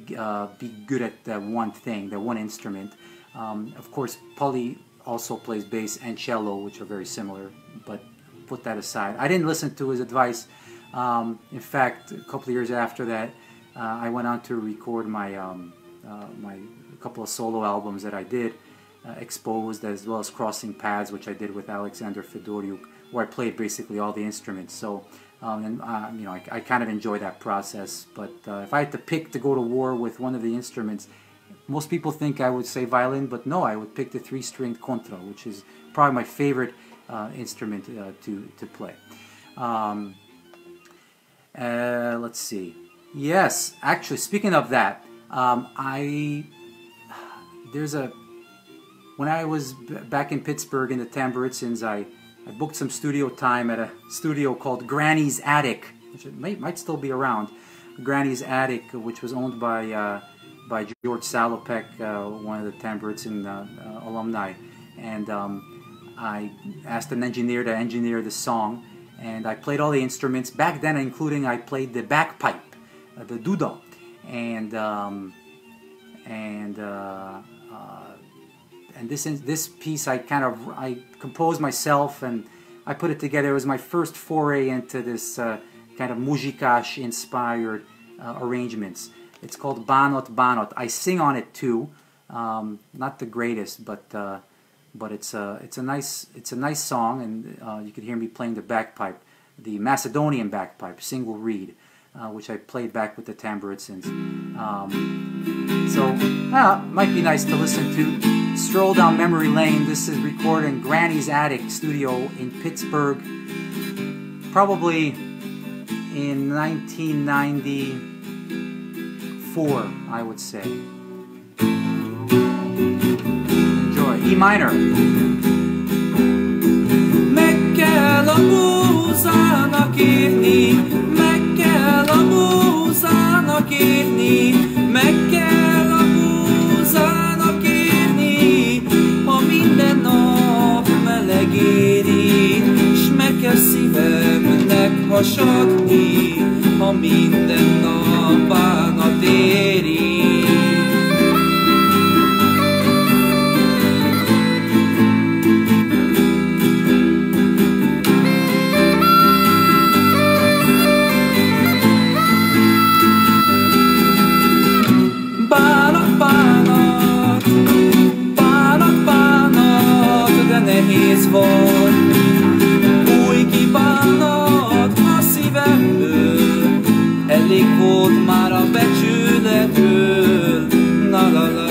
good at that one thing, that one instrument. Of course, Pali also plays bass and cello, which are very similar, but put that aside. I didn't listen to his advice. In fact, a couple of years after that, I went on to record my my couple of solo albums that I did, Exposed, as well as Crossing Paths, which I did with Alexander Fedoriuk, where I played basically all the instruments. So, you know, I kind of enjoy that process. But if I had to pick to go to war with one of the instruments, most people think I would say violin, but no, I would pick the three-stringed contra, which is probably my favorite instrument to play. Let's see. Yes, actually, speaking of that, when I was back in Pittsburgh in the Tamburitsins, I booked some studio time at a studio called Granny's Attic, which it might still be around. Granny's Attic, which was owned by George Salopek, one of the Tamburitzin alumni, and I asked an engineer to engineer the song, and I played all the instruments back then, including I played the bagpipe, the duda, and this piece I composed myself and I put it together. It was my first foray into this kind of muzsikás inspired arrangements. It's called Banot Banot. I sing on it too. Not the greatest, but it's a nice song, and you could hear me playing the bagpipe, the Macedonian bagpipe, single reed, which I played back with the Tamburitsins. Might be nice to listen to. Stroll down memory lane. This is recorded in Granny's Attic studio in Pittsburgh, probably in 1994, I would say. Enjoy. E minor. Meg kell a múzának írni, meg kell a múzának írni, meg kell a múzának írni, ha minden nap meleg éri, s meg kell szívemnek hasadni, ha minden nap bánat éri. Nehéz volt, új kibánat a szívemből, elég volt már a becsületből, la la la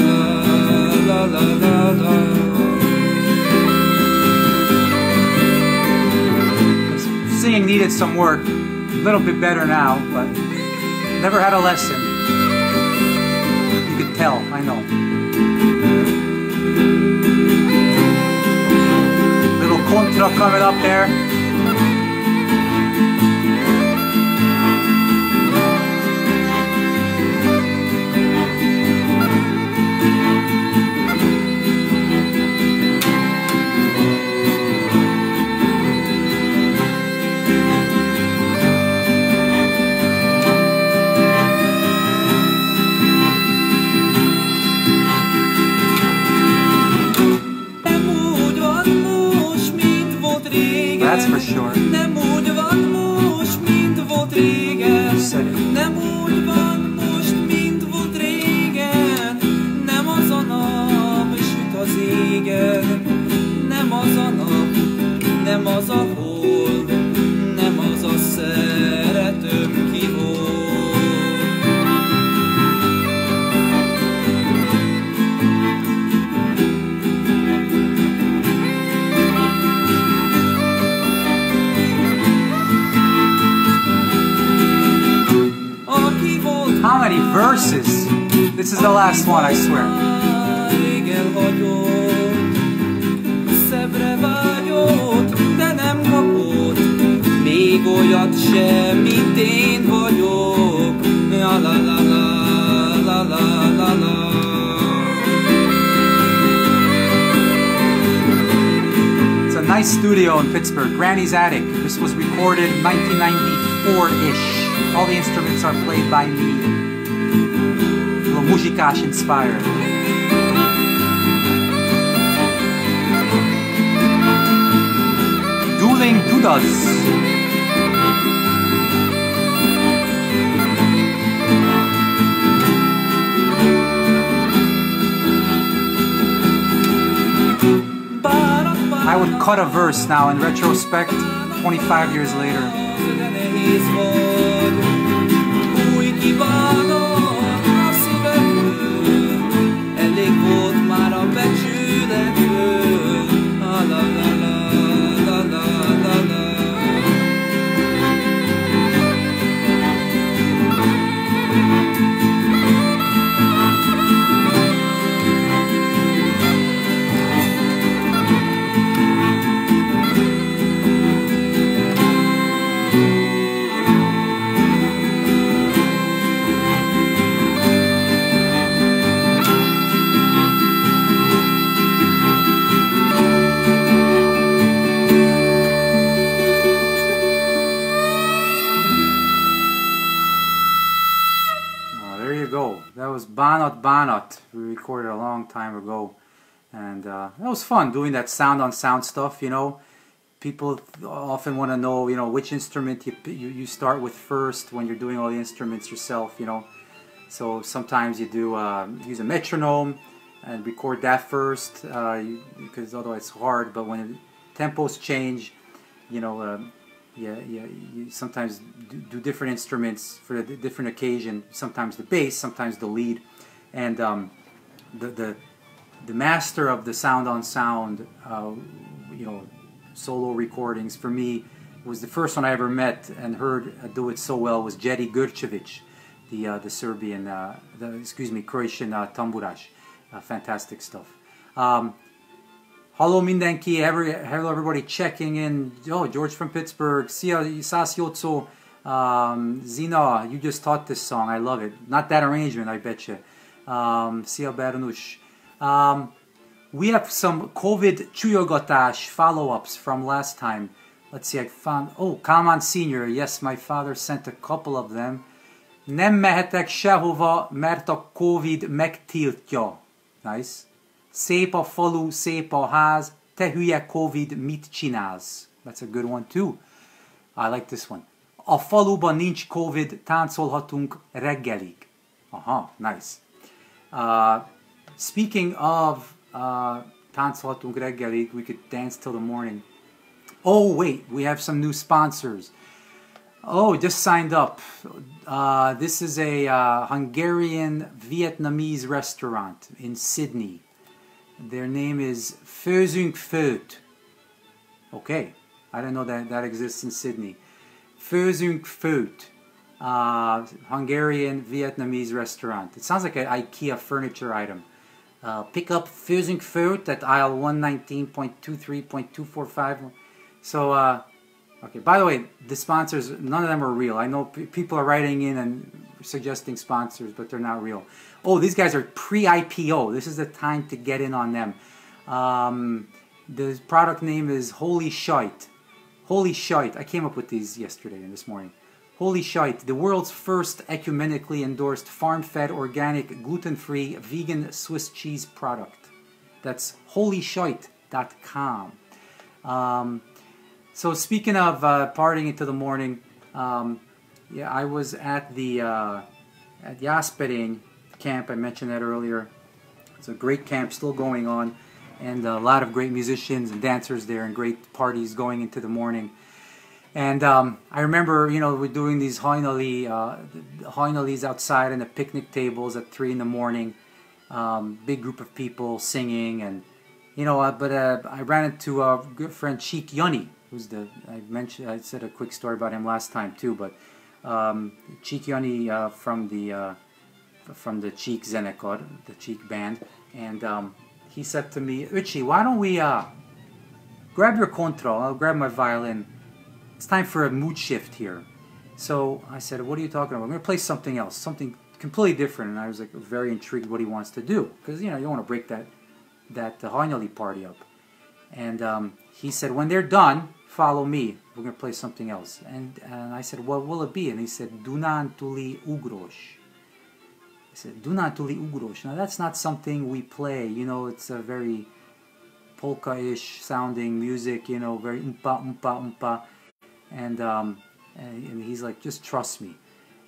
la la la la. Singing needed some work, a little bit better now, but never had a lesson. You could tell, I know. Contra coming up there. That's for sure. Nem úgy van most, mint volt régen. Nem úgy van most, mint volt régen. Nem az a nap süt az égen. Nem az a nap, nem az a hold, nem az a szeretőm ki volt. How many verses? This is the last one, I swear. De nem kapott még olyat sem, mint én vagyok. La la la la la la la. It's a nice studio in Pittsburgh, Granny's Attic. This was recorded 1994-ish. All the instruments are played by me. A little muzsikás inspired. Dueling Dudas. I would cut a verse now in retrospect, 25 years later. go. That was Banat Banat. We recorded a long time ago. And that was fun doing that sound on sound stuff, you know. People often want to know, you know, which instrument you start with first when you're doing all the instruments yourself, you know. So sometimes you do use a metronome and record that first, because otherwise it's hard. But when tempos change, you know, you sometimes do different instruments for a different occasion. Sometimes the bass, sometimes the lead, and the master of the sound on sound, you know, solo recordings for me was the first one I ever met and heard do it so well was Jedi Gurcevic, the Serbian, Croatian tamburash. Fantastic stuff. Hello mindenki, hello everybody checking in. Oh, George from Pittsburgh. Sia Sasiotso. Zina, you just taught this song. I love it. Not that arrangement, I bet you. Sia Bernush. We have some COVID csúlyogatás follow-ups from last time. Let's see, I found... Oh, Kalman Sr. Yes, my father sent a couple of them. Nem mehetek sehova, mert a Covid megtiltja. Nice. Szép a falu, szép a ház, te hülye Covid, mit csinálsz? That's a good one too. I like this one. A faluban nincs Covid, táncolhatunk reggelig. Aha, nice. Speaking of táncolhatunk reggelig, we could dance till the morning. Oh wait, we have some new sponsors. Oh, just signed up. This is a Hungarian Vietnamese restaurant in Sydney. Their name is Főzünk Főt. Okay, I didn't know that exists in Sydney. Főzünk Főt. Hungarian Vietnamese restaurant. It sounds like an IKEA furniture item. Pick up Főzünk Főt at aisle 119.23.245. So, okay, by the way, the sponsors, none of them are real. I know people are writing in and suggesting sponsors, but they're not real. Oh, these guys are pre-IPO. This is the time to get in on them. The product name is Holy Shite. Holy Shite. I came up with these yesterday and this morning. Holy Shite, the world's first ecumenically endorsed farm-fed, organic, gluten-free, vegan Swiss cheese product. That's holyshite.com. So speaking of partying into the morning, yeah, I was at the at Jászberény camp. I mentioned that earlier. It's a great camp still going on, and a lot of great musicians and dancers there, and great parties going into the morning. And I remember, you know, we're doing these hoinalis outside and the picnic tables at 3 in the morning. Big group of people singing, and you know, I ran into a good friend, Cheek Yoni, who's I said a quick story about him last time too, but Cheek Yoni from the Cheek Zenekar, the Cheek band, and he said to me, Öcsi, why don't we grab your control, I'll grab my violin. It's time for a mood shift here. So I said, what are you talking about? I'm going to play something else, something completely different. And I was like very intrigued what he wants to do, because you know, you don't want to break that Hoinali party up. And he said, when they're done, follow me. We're going to play something else. And I said, what will it be? And he said, Dunan Tuli Ugros. I said, Dunan Tuli Ugros. Now that's not something we play. You know, it's a very polka-ish sounding music, you know, very umpa, umpa, umpa. And he's like, just trust me.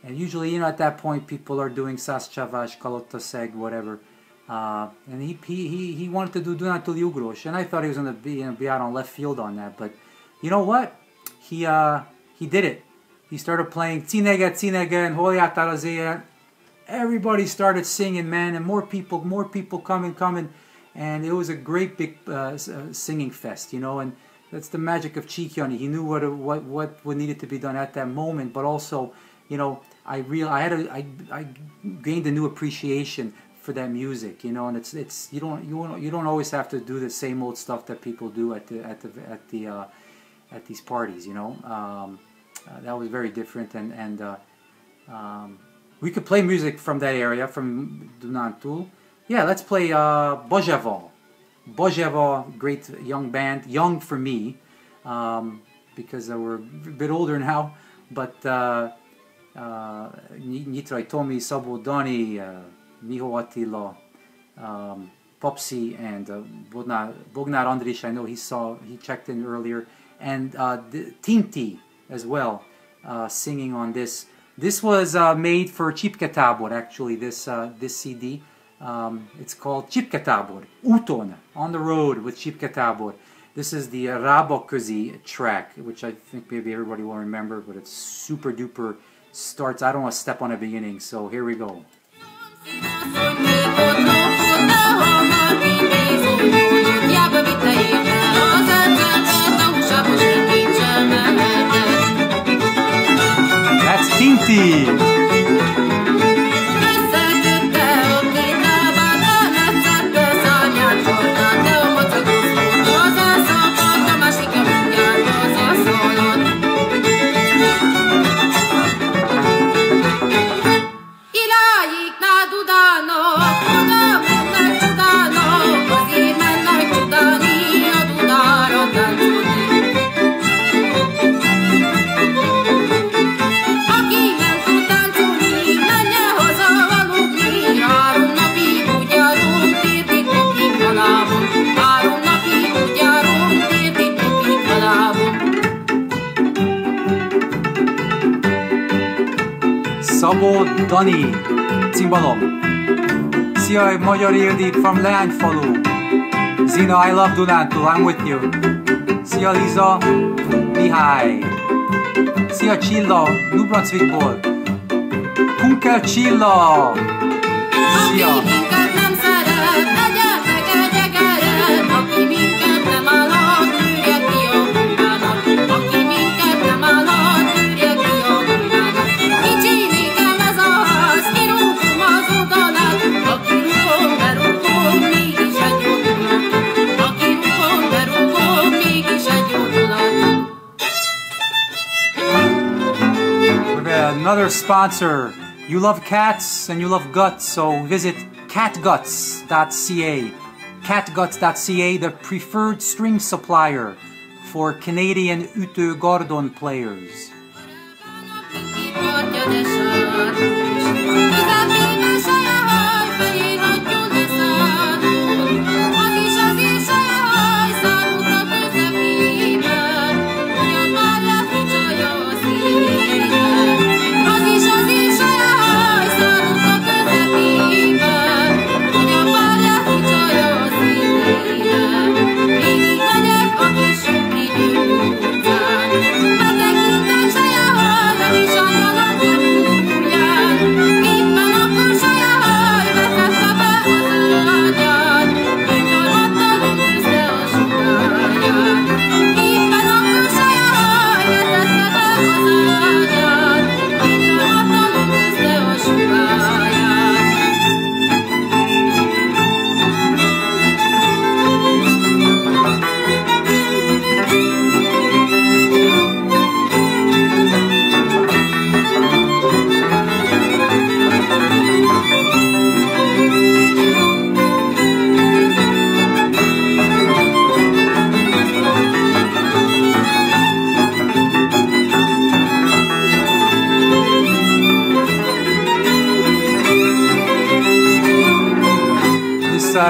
And usually, you know, at that point, people are doing Sas-Chavas, Kalota Seg, whatever. And he wanted to do Dunan Tuli Ugros. And I thought he was going to be out on left field on that. But you know what? He did it. He started playing Cinega, Cinega, and Holyátarazéja. Everybody started singing, man, and more people coming. And it was a great big singing fest, you know. And that's the magic of Cheek Yoni. He knew what needed to be done at that moment, but also, you know, I gained a new appreciation for that music, you know. And it's you don't always have to do the same old stuff that people do at these parties, you know. That was very different, and we could play music from that area, from Dunantul. Yeah, let's play Bojevo. Bojevo, great young band, young for me, because we're a bit older now, but Nyitrai Tomi, Szabó Dani, Miho Attila, Popsi, and Bognár Andris. I know he checked in earlier, and Tinti as well, singing on this. This was made for Csipke Tábor, actually, this CD. It's called Csipke Tábor, Úton, on the road with Csipke Tábor. This is the Rába Közi track, which I think maybe everybody will remember, but it's super duper starts. I don't want to step on the beginning, so here we go. That's Tinti. Szabó Dani, cimbalom. Szia, Magyar Ildi from Leányfalu. Zina, I love Dunántúl, I'm with you. Szia, Liza, Mihály. Szia, Csilla, New Brunswickból. Kunkel Csilla. Szia. Another sponsor. You love cats and you love guts, so visit catguts.ca. Catguts.ca, the preferred string supplier for Canadian Ütő Gordon players.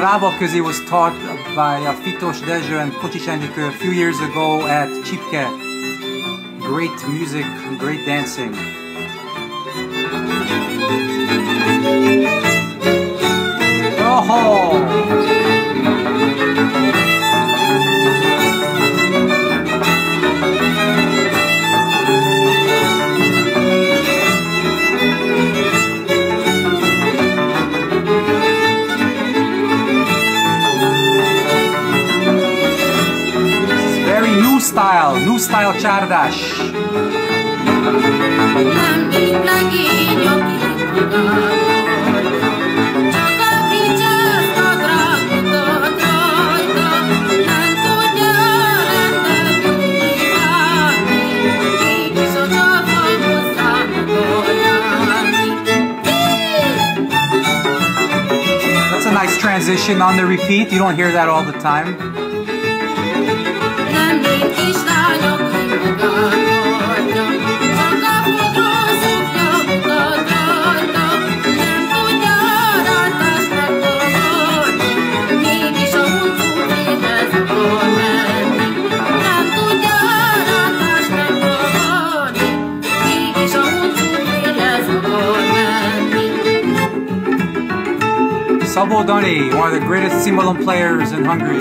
Rába Közi was taught by Fitos Dezső and Kocsis Enikő a few years ago at Csipke. Great music, great dancing. Oh! New style csárdás. That's a nice transition on the repeat. You don't hear that all the time. Szabódani, one of the greatest cimbalom players in Hungary.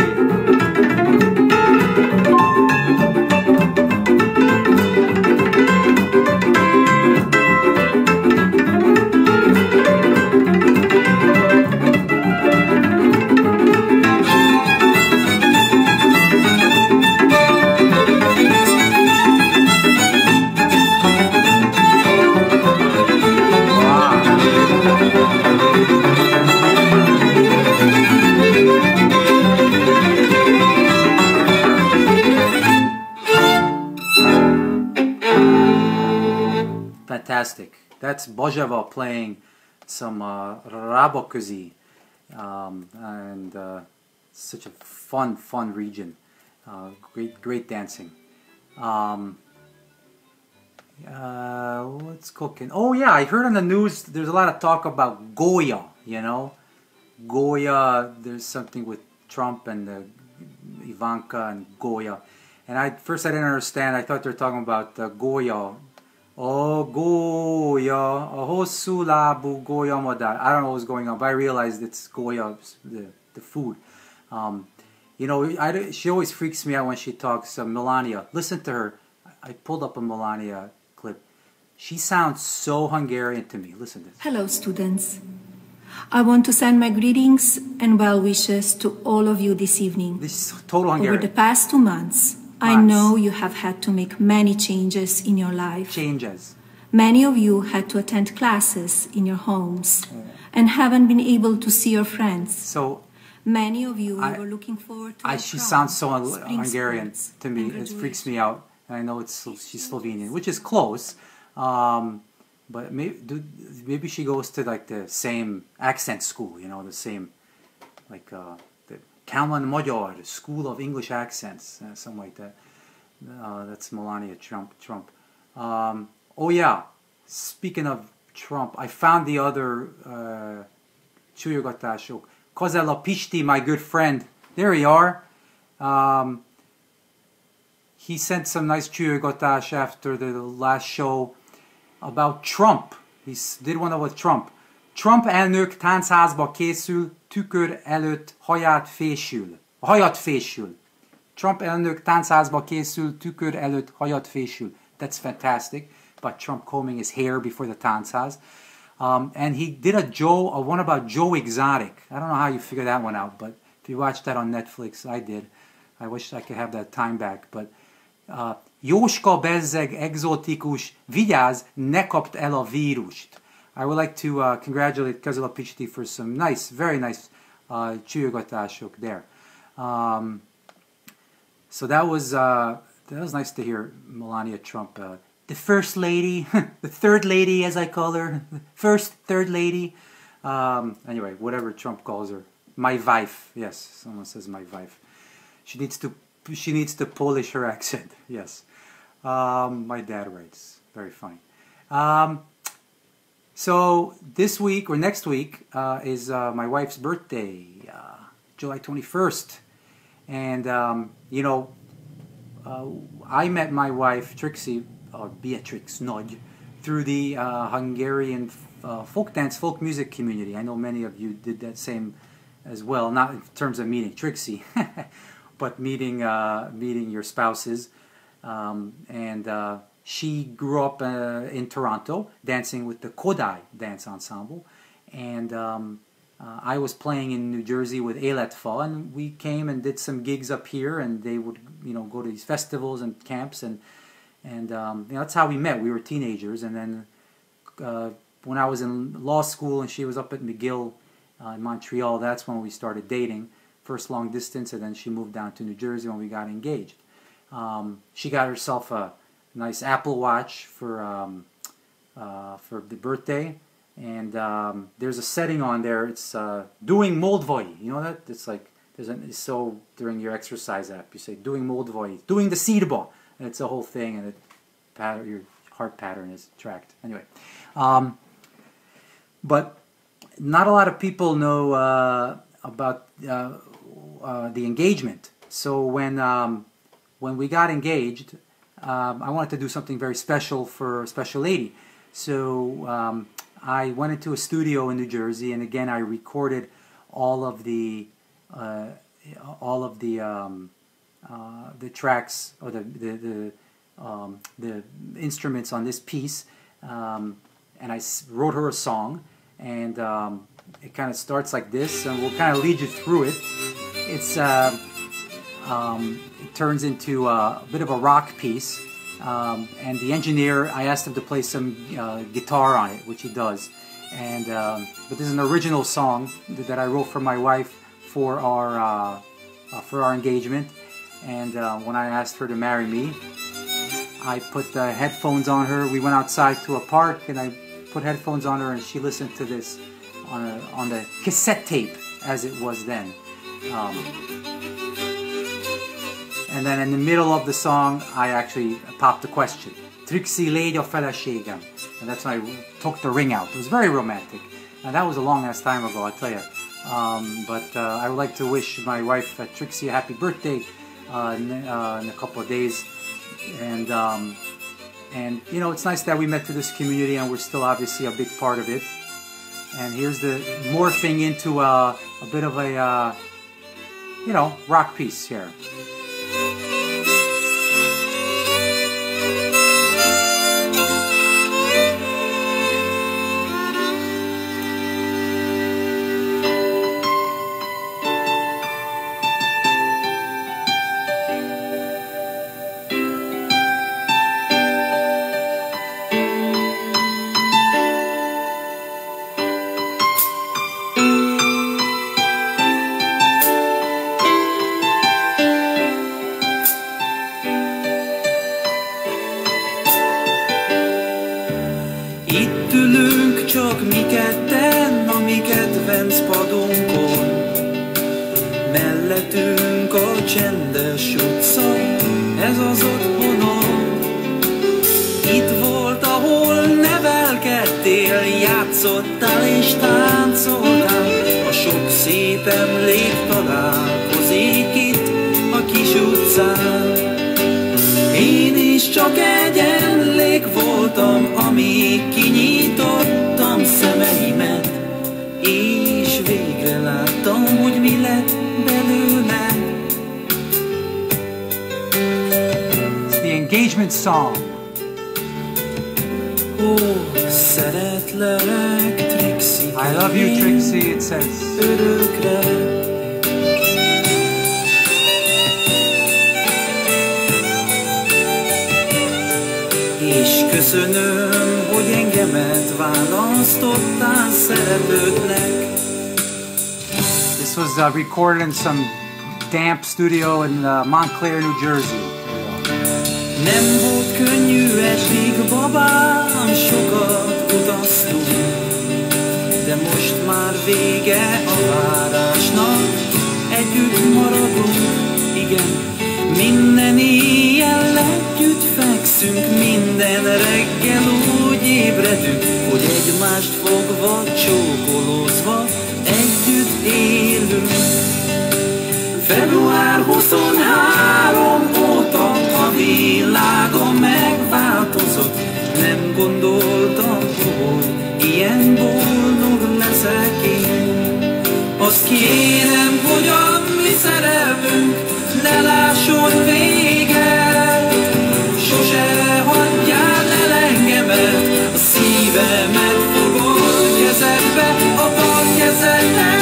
Fantastic. That's Bojava playing some Raboközi, and such a fun region. Great dancing. What's cooking? Oh yeah, I heard on the news there's a lot of talk about Goya, you know? Goya, there's something with Trump and Ivanka and Goya. And first I didn't understand. I thought they were talking about Goya. Oh, Goya, hosszú lábú Goya madár. I don't know what was going on, but I realized it's Goya, the food. You know, she always freaks me out when she talks. Melania, listen to her. I pulled up a Melania clip. She sounds so Hungarian to me. Listen to this. Hello, students. I want to send my greetings and well wishes to all of you this evening. This is total Hungarian. Over the past 2 months, I know you have had to make many changes in your life. Changes. Many of you had to attend classes in your homes and haven't been able to see your friends. So many of you were looking forward to she sounds so Hungarian to me. It freaks me out. And I know she's Slovenian, which is close. But maybe she goes to like the same accent school, you know, the same like the Kalman Magyar School of English Accents, something like that. That's Melania Trump. Oh yeah, speaking of Trump, I found the other csúlyogatások. Kozella Pisti, my good friend, there you are. He sent some nice csúlyogatás after the last show about Trump. He did one with Trump. Trump elnök táncházba készül, tükör előtt hajat fésül. Trump elnök táncházba készül, tükör előtt hajat fésül. That's fantastic. About Trump combing his hair before the Táncház. And he did one about Joe Exotic. I don't know how you figured that one out, but if you watched that on Netflix, I did. I wish I could have that time back, but Jóska bezzeg egzotikus, vigyázz, ne kapd el a vírust. I would like to congratulate Kozella Pisti for some very nice csúlyogatások there. So that was nice to hear Melania Trump, the first lady, the third lady as I call her, third lady. Anyway, whatever Trump calls her, my wife. Yes, someone says my wife. She needs to polish her accent. Yes, my dad writes. Very funny. So this week or next week is my wife's birthday, July 21st. And, you know, I met my wife, Trixie, or Beatrix Nagy, through the Hungarian folk music community. I know many of you did that same as well, not in terms of meeting Trixie, but meeting your spouses. She grew up in Toronto, dancing with the Kodai dance ensemble, and I was playing in New Jersey with Eletfa, and we came and did some gigs up here, and they would, you know, go to these festivals and camps, and you know, that's how we met. We were teenagers, and then when I was in law school and she was up at McGill in Montreal, that's when we started dating, first long distance, and then she moved down to New Jersey when we got engaged. She got herself a nice Apple Watch for the birthday, and there's a setting on there. It's doing moldvoi. You know that? It's like so during your exercise app, you say doing moldvoi, doing the sirba, and it's a whole thing, and your heart pattern is tracked. Anyway, but not a lot of people know about the engagement. So when we got engaged, I wanted to do something very special for a special lady. So I went into a studio in New Jersey, and again I recorded all of the tracks or the instruments on this piece, and I wrote her a song, and it kind of starts like this, and we'll kind of lead you through it. It's it turns into a bit of a rock piece, and the engineer, I asked him to play some guitar on it, which he does. And but this is an original song that I wrote for my wife for our engagement. And when I asked her to marry me, I put the headphones on her. We went outside to a park, and I put headphones on her, and she listened to this on the cassette tape, as it was then. And then in the middle of the song, I actually popped the question. Trixie légy a feleségem. And that's when I took the ring out. It was very romantic. And that was a long ass time ago, I'll tell you. But I would like to wish my wife, Trixie, a happy birthday in a couple of days. And you know, it's nice that we met through this community, and we're still obviously a big part of it. And here's the morphing into a bit of a, you know, rock piece here. Itt ülünk csak mi ketten a mi kedvenc padunkon. Mellettünk a csendes utca, ez az otthonom. Itt volt, ahol nevelkedtél, játszottál és táncoltál. A sok szép emlék találkozik itt a kis utcán. Én is csak egy emlék voltam, amíg kinyitottam szemeimet, és végre láttam, hogy mi lett belőle. It's the engagement song. Ó, szeretlek, Trixie. I love you, Trixie, it says. Örökre. És köszönöm, hogy engemet választottál szeretődnek. This was recorded in some damp studio in Montclair, New Jersey. Nem volt könnyű eddig, babám, sokat utaztunk, de most már vége a várásnak, együtt maradunk, igen. Minden éjjel együtt fekszünk, minden reggel úgy ébredünk, hogy egymást fogva, csókolózva együtt élünk. Február 23 óta a világom megváltozott, nem gondoltam, hogy ilyen boldog leszek én. Azt kérem, hogy a mi szerelmünk ne lásson véget, sose hagyjál el engemet, a szívemet fogod kezedbe, a bal kezedben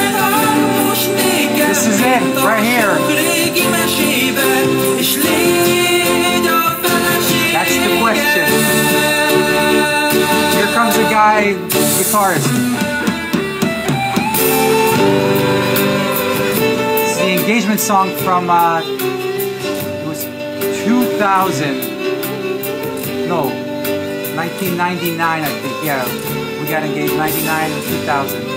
most nékem. This is it, right here. Régi mesébe, és légy a feleségem. That's the question. Here comes the guy, guitarist. Engagement song from it was 2000, no, 1999 I think. Yeah, we got engaged 99 and 2000.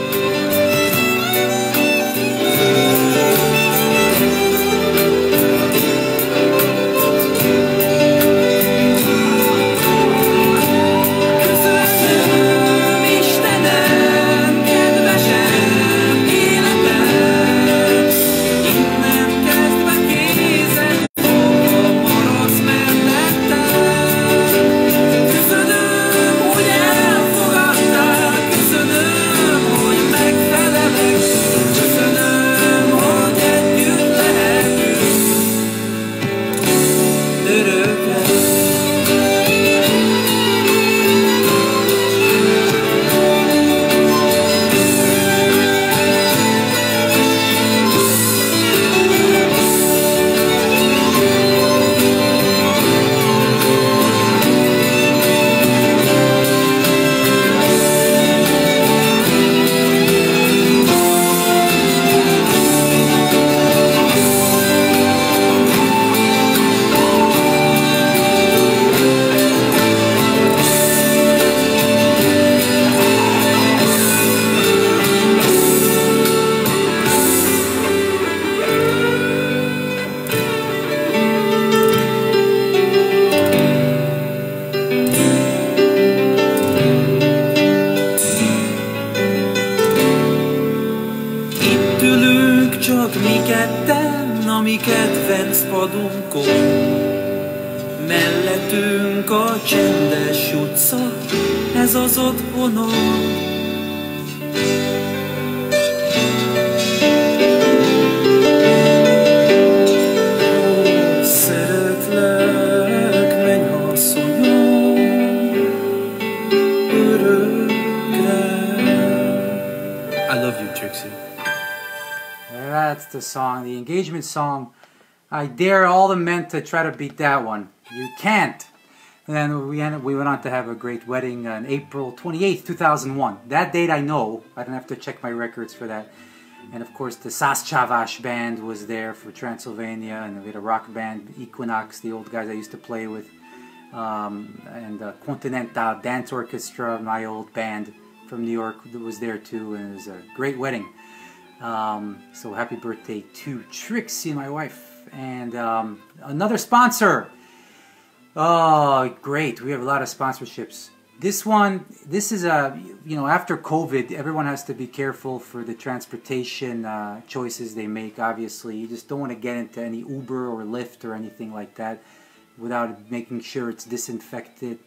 mi kedvenc padunkon, mellettünk a csendes utca, ez az otthonod. Szeretlek, mennyasszonyom, örökre. I love you, Trixie. That's the song, the engagement song. I dare all the men to try to beat that one. You can't. And then we went on to have a great wedding on April 28th, 2001. That date I know. I don't have to check my records for that. And of course the Saschavas band was there for Transylvania, and we had a rock band, Equinox, the old guys I used to play with, and Continental Dance Orchestra, my old band from New York, was there too, and it was a great wedding. So happy birthday to Trixie, my wife. And another sponsor. Oh, great. We have a lot of sponsorships. This is after COVID, everyone has to be careful for the transportation choices they make, obviously. You just don't want to get into any Uber or Lyft or anything like that without making sure it's disinfected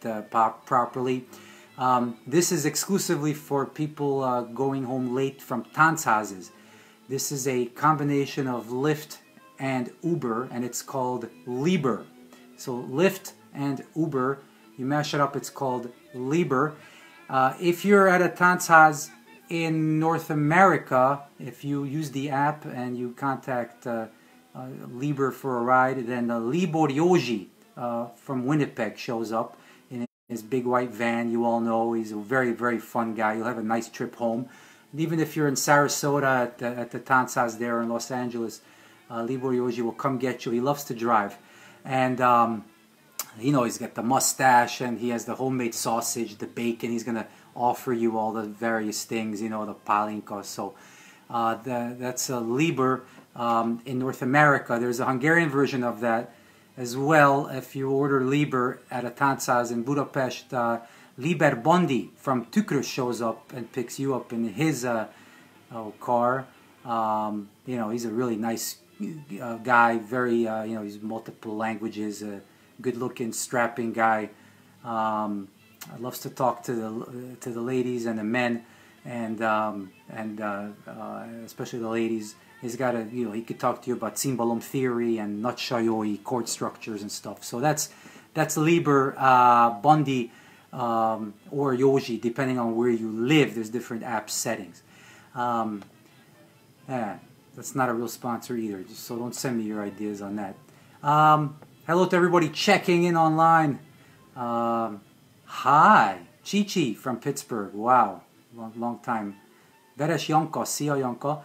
properly. This is exclusively for people going home late from Tanchaz's. This is a combination of Lyft and Uber, and it's called Liber. So Lyft and Uber, you mash it up, it's called Liber. If you're at a Táncház in North America, if you use the app and you contact Liber for a ride, then Libor Yoji from Winnipeg shows up in his big white van. You all know he's a very, very fun guy. You'll have a nice trip home. And even if you're in Sarasota at the Táncház there in Los Angeles, Libor Yoji will come get you. He loves to drive. And he's got the mustache, and he has the homemade sausage, the bacon. He's going to offer you all the various things, the palinka. So that's a Liber in North America. There's a Hungarian version of that as well. If you order Liber at a Táncház in Budapest, Liber Bondi from Tükrös shows up and picks you up in his car. He's a really nice guy, very, he's multiple languages, good-looking, strapping guy. Loves to talk to the ladies and the men, and especially the ladies. He's got he could talk to you about cimbalom theory and nutshayoi chord structures and stuff. So that's Liber Bondi or Yoji, depending on where you live. There's different app settings. That's not a real sponsor either, so don't send me your ideas on that. Hello to everybody checking in online. Hi, Chichi from Pittsburgh. Wow, long time. Veres Janka, Szia Janka.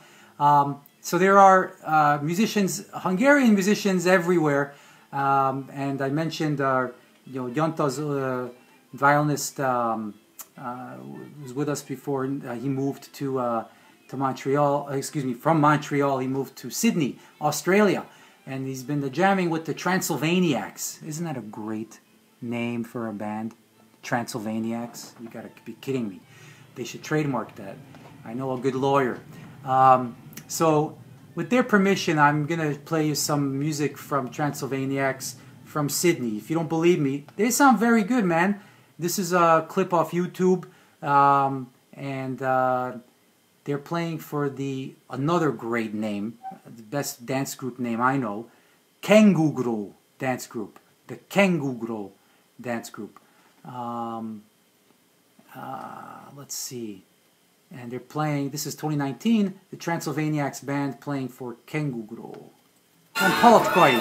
So there are Hungarian musicians everywhere, and I mentioned Gyanta's violinist was with us before. He moved to Montreal. From Montreal he moved to Sydney, Australia. And he's been jamming with the Transylvaniacs. Isn't that a great name for a band? Transylvaniacs? You gotta be kidding me. They should trademark that. I know a good lawyer. So, with their permission, I'm gonna play you some music from Transylvaniacs from Sydney. If you don't believe me, they sound very good, man. This is a clip off YouTube, and they're playing for another great name, the best dance group name I know, Kengugro Dance Group. The Kengugro Dance Group. Let's see. And they're playing, this is 2019, the Transylvaniacs band playing for Kengugro. And Palatkai.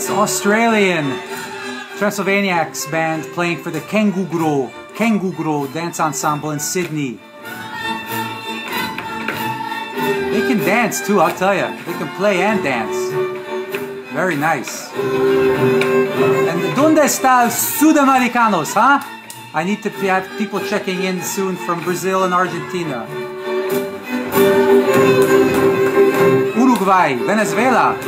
That's Australian Transylvaniacs band playing for the Kengugro Dance Ensemble in Sydney. They can dance too, I'll tell you. They can play and dance. Very nice. And ¿Dónde está el Sudamericanos, huh? I need to have people checking in soon from Brazil and Argentina. Uruguay, Venezuela.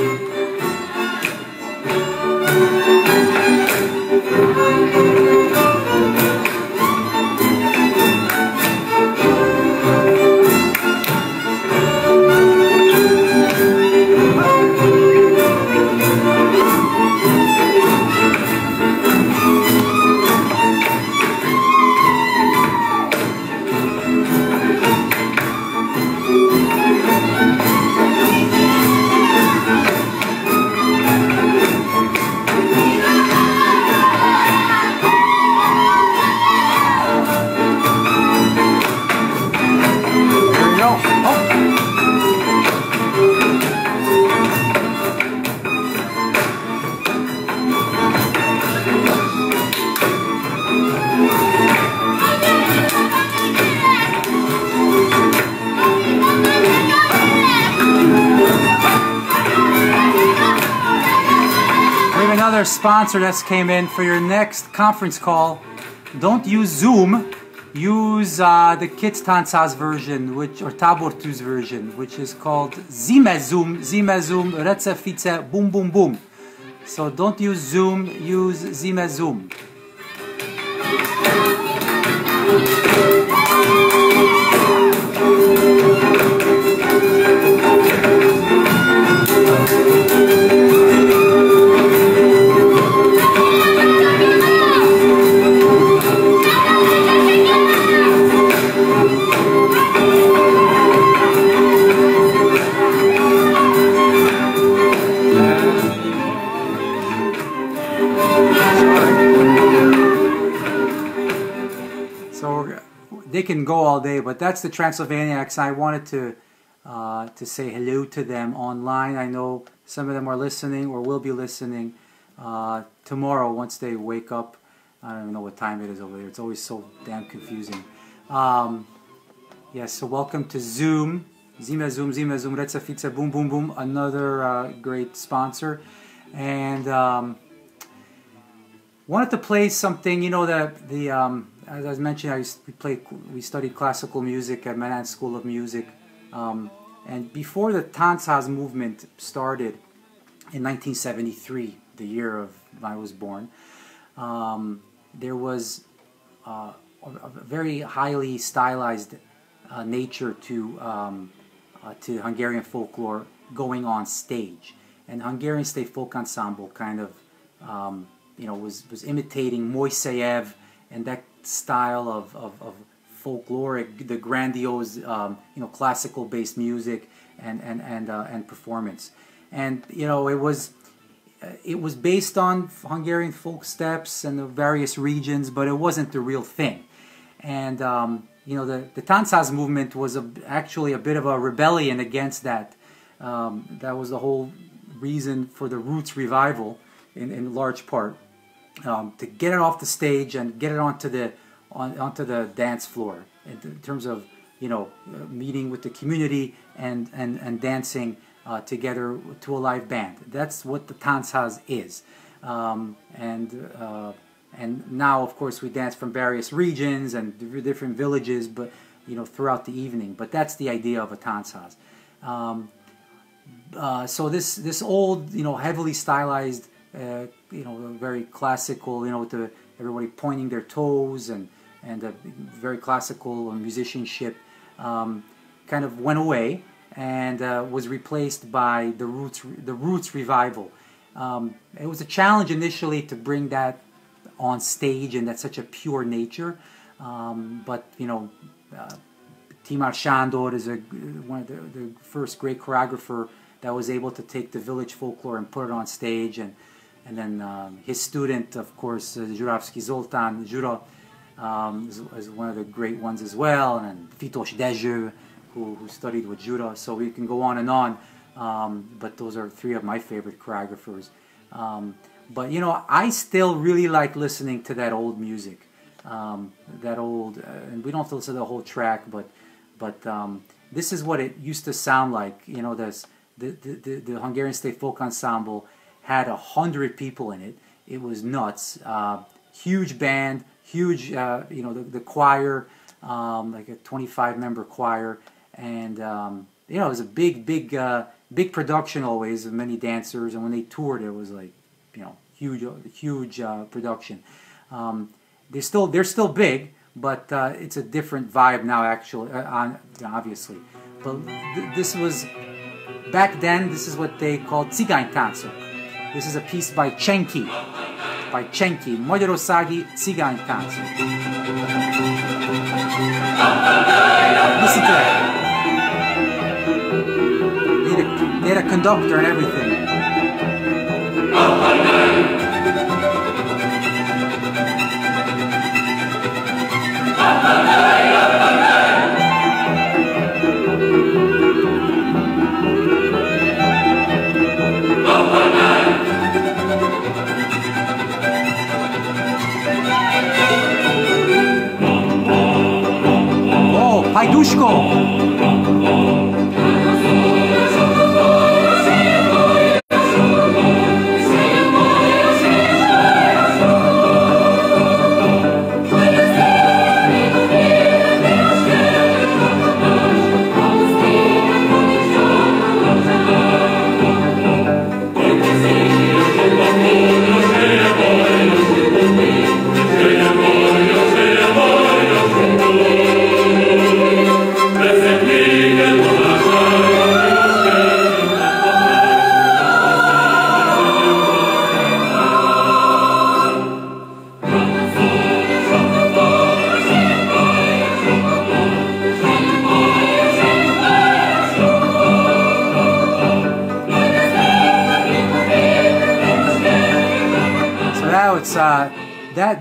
Sponsor that's came in for your next conference call. Don't use Zoom. Use the Kids Táncház version, or Tábortűz version, which is called Zime Zoom, Rece Fice, Boom Boom Boom. So don't use Zoom. Use Zime Zoom. They can go all day, but that's the Transylvaniacs. I wanted to say hello to them online. I know some of them are listening or will be listening tomorrow once they wake up. I don't even know what time it is over there. It's always so damn confusing. Yes, so welcome to Zoom. Zime Zoom, Rece Fice, Boom Boom Boom. Another great sponsor. And wanted to play something, you know, as I mentioned, we studied classical music at Medan School of Music, and before the Táncház movement started in 1973, the year of I was born, there was a very highly stylized nature to Hungarian folklore going on stage, and Hungarian State Folk Ensemble kind of was imitating Moiseyev and that style of folkloric, the grandiose, classical based music and performance, and it was based on Hungarian folk steps and the various regions, but it wasn't the real thing. And the Táncház movement was actually a bit of a rebellion against that. That was the whole reason for the Roots revival, in large part. To get it off the stage and get it onto the dance floor in terms of meeting with the community and dancing together to a live band. That's what the Táncház is, and now of course we dance from various regions and different villages, but throughout the evening. But that's the idea of a Táncház. So this old heavily stylized. Very classical, with everybody pointing their toes and very classical musicianship, kind of went away and was replaced by the Roots revival. It was a challenge initially to bring that on stage and that's such a pure nature, but Timar Sándor is one of the first great choreographer that was able to take the village folklore and put it on stage, and then his student, of course, Zsuravsky Zoltán Zsura, is one of the great ones as well, and Fitos Dezső, who studied with Zsura. So we can go on and on, but those are three of my favorite choreographers. But you know, I still really like listening to that old music, that old. And we don't have to listen to the whole track, but this is what it used to sound like. You know, the Hungarian State Folk Ensemble had 100 people in it. It was nuts. Huge band, huge. You know, the choir, like a 25-member choir, and you know, it was a big production always, with many dancers. And when they toured, it was like, you know, huge production. They're still big, but it's a different vibe now, actually, obviously. But this was, back then, this is what they called Cigány Táncok. This is a piece by Csenki. Magyarországi Cigány Táncok. Listen to that. They had a conductor and everything. Oh, Pajduszko!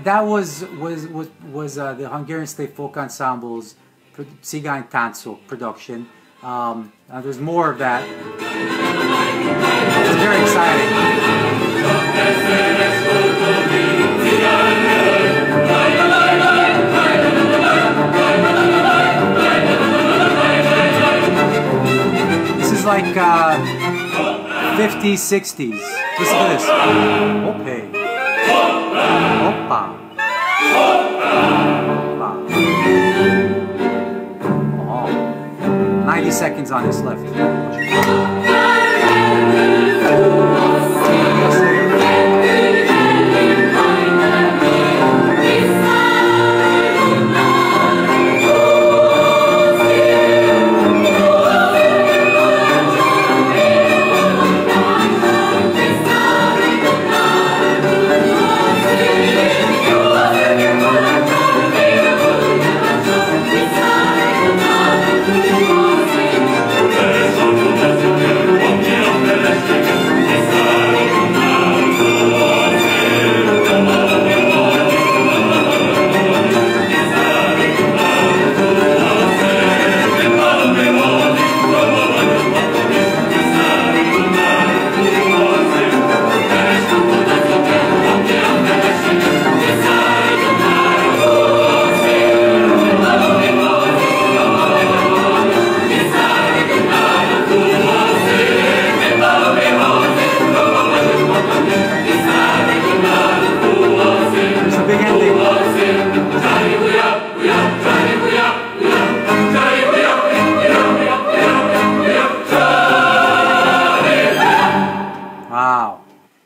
That was the Hungarian State Folk Ensemble's Cigány Táncok production. There's more of that. It's very exciting. This is like 50s, 60s. Listen to this. Okay. Hoppa. Hoppa. Oh. 90 seconds on this left.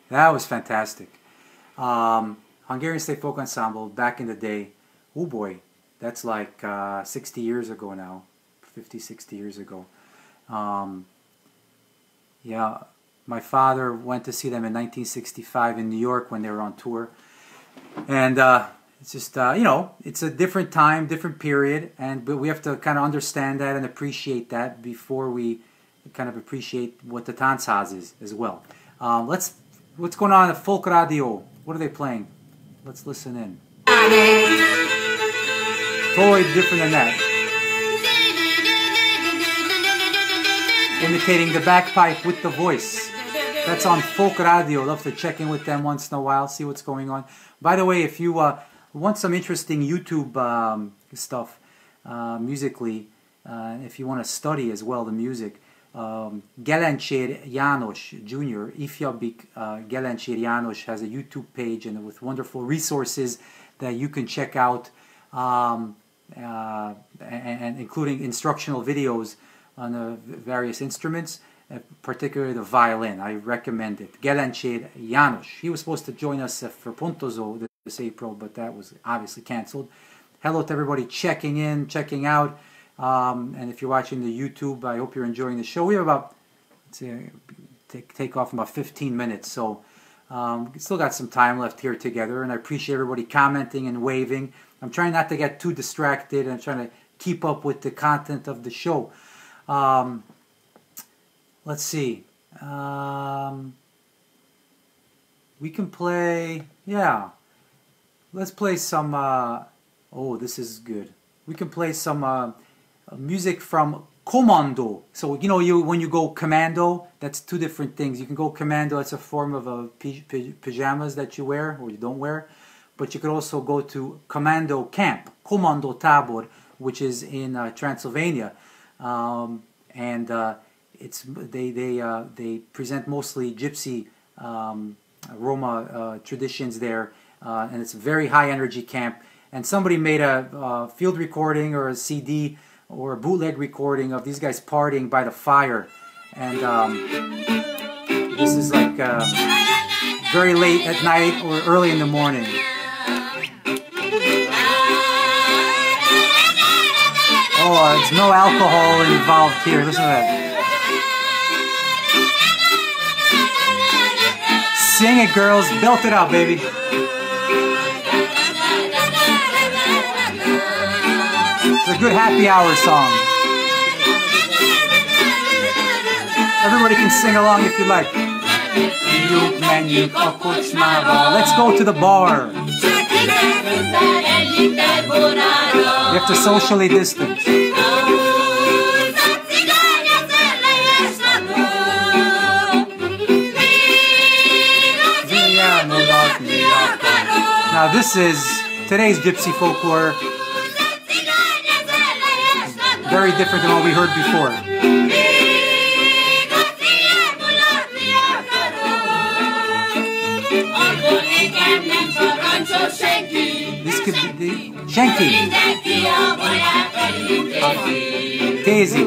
That was fantastic. Hungarian State Folk Ensemble back in the day. Oh boy, that's like 60 years ago now. 50, 60 years ago. Yeah, my father went to see them in 1965 in New York when they were on tour. And it's just, you know, it's a different time, different period, but we have to kind of understand that and appreciate that before we kind of appreciate what the Táncház is as well. What's going on at Folk Radio? What are they playing? Let's listen in. Totally different than that. Imitating the bagpipe with the voice. That's on Folk Radio. Love to check in with them once in a while, see what's going on. By the way, if you want some interesting YouTube stuff musically, if you want to study as well the music, Gelencsér János Jr., Ifjabbik Gelencsér János has a YouTube page and with wonderful resources that you can check out, and including instructional videos on the various instruments, particularly the violin. I recommend it. Gelencsér János. He was supposed to join us for Pontozó this April, but that was obviously canceled. Hello to everybody checking in, checking out. And if you're watching the YouTube, I hope you're enjoying the show. We have about, let's see, take off in about 15 minutes. So we still got some time left here together. And I appreciate everybody commenting and waving. I'm trying not to get too distracted. I'm trying to keep up with the content of the show. Let's see. We can play, yeah. Let's play some, oh, this is good. We can play some music from Commando. So, you know, when you go commando, that's two different things. You can go commando, it's a form of pajamas that you wear or you don't wear. But you could also go to commando camp, Commando Tábor, which is in Transylvania. And it's they present mostly gypsy Roma traditions there. And it's a very high energy camp. And somebody made a field recording or a CD or a bootleg recording of these guys partying by the fire. And this is like very late at night or early in the morning. Oh, there's no alcohol involved here. Listen to that. Sing it, girls. Belt it out, baby. It's a good happy hour song. Everybody can sing along if you like. Let's go to the bar. You have to socially distance. Now this is today's gypsy folklore. Very different than what we heard before. This could be Shanky. Daisy.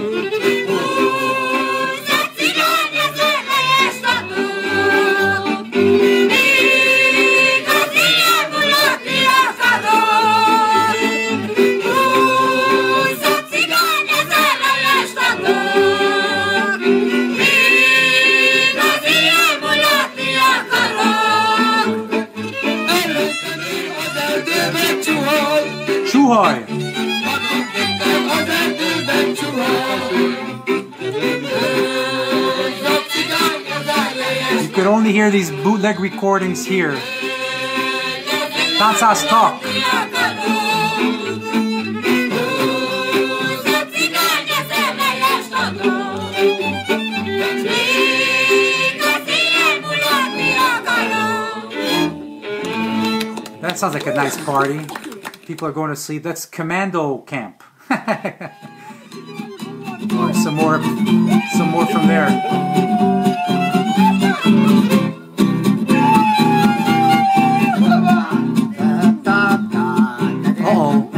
Chuhoj. You could only hear these bootleg recordings here. Tanchaz Talk. That sounds like a nice party. People are going to sleep. That's commando camp. Or some more from there. Uh-oh.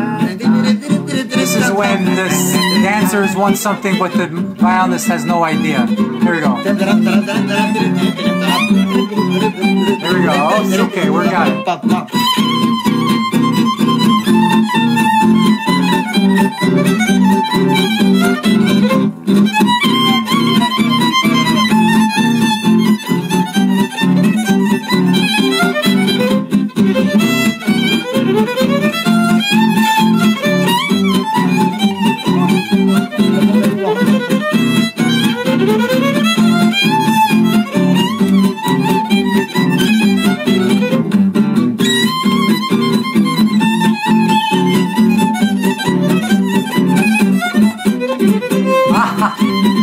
This is when the dancers want something, but the violinist has no idea. Here we go. There we go. Oh, it's okay. We got it.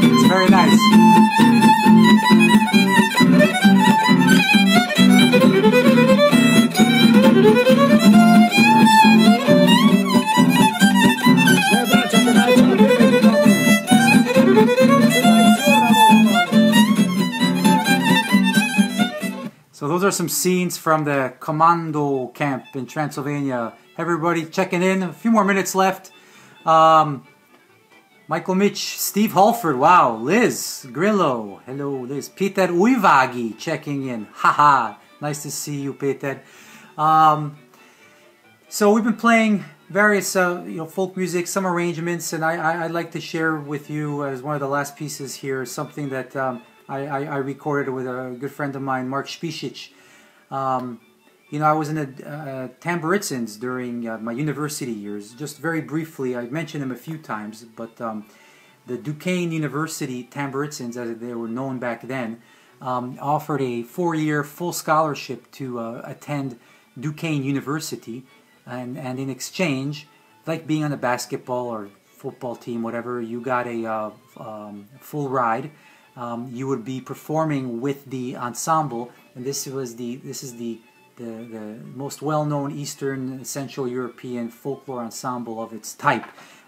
It's very nice. So those are some scenes from the commando camp in Transylvania. Everybody checking in. A few more minutes left. Michael Mitch, Steve Halford, wow. Liz Grillo, hello Liz. Peter Uivagi checking in. Haha, nice to see you, Peter. So we've been playing various folk music, some arrangements, and I'd like to share with you as one of the last pieces here something that I recorded with a good friend of mine, Mark Spicic. I was in a Tamburitsins during my university years. Just very briefly, I mentioned them a few times, but the Duquesne University Tamburitsins, as they were known back then, offered a 4-year full scholarship to attend Duquesne University, and in exchange, like being on a basketball or football team, whatever, you got a full ride. You would be performing with the ensemble, and this is the most well-known Eastern Central European folklore ensemble of its type,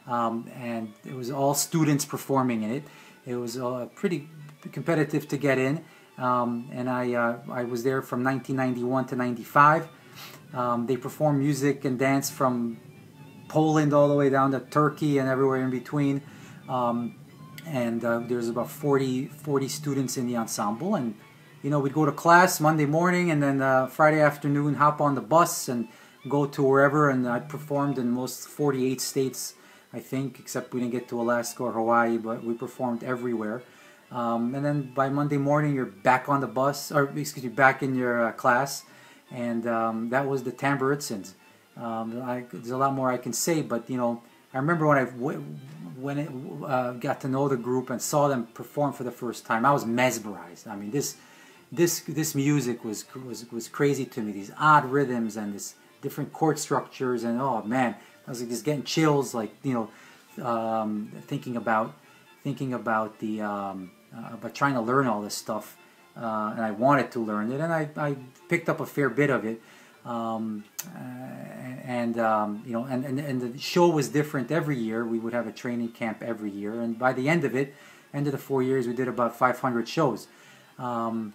and it was all students performing in it. It was pretty competitive to get in, and I was there from 1991 to 95. They performed music and dance from Poland all the way down to Turkey and everywhere in between. And there's about 40 students in the ensemble, and we'd go to class Monday morning, and then Friday afternoon hop on the bus and go to wherever, and I performed in most 48 states, I think, except we didn't get to Alaska or Hawaii, but we performed everywhere. And then by Monday morning you're back on the bus, or excuse me, back in your class, and that was the Tamburitsins. There's a lot more I can say, but I remember when I got to know the group and saw them perform for the first time, I was mesmerized. I mean, this music was crazy to me. These odd rhythms and this different chord structures, and oh man, I was like just getting chills, like thinking about about trying to learn all this stuff, and I wanted to learn it, and I picked up a fair bit of it. And the show was different every year. We would have a training camp every year, and by the end of the 4 years, we did about 500 shows. The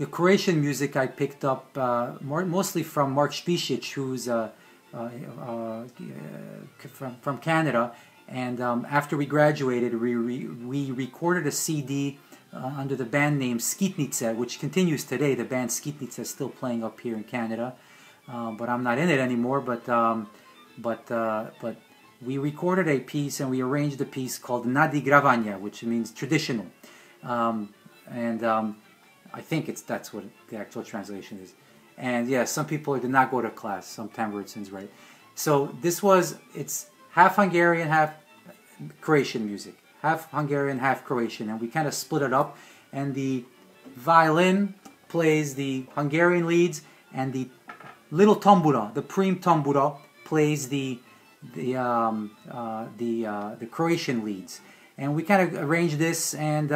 Croatian music I picked up mostly from Mark Spicic, who's from Canada, and after we graduated, we recorded a CD under the band name Skitnice, which continues today. The band Skitnice is still playing up here in Canada, but I'm not in it anymore. But we recorded a piece, and we arranged a piece called Nadigravanja, which means traditional, and I think that's what the actual translation is. And yeah, some people did not go to class, some Tamburitsins, right? So it's half Hungarian, half Croatian music. Half Hungarian, half Croatian, and we kind of split it up, and the violin plays the Hungarian leads, and the little tambura, the prim tambura, plays the Croatian leads. And we kind of arranged this, and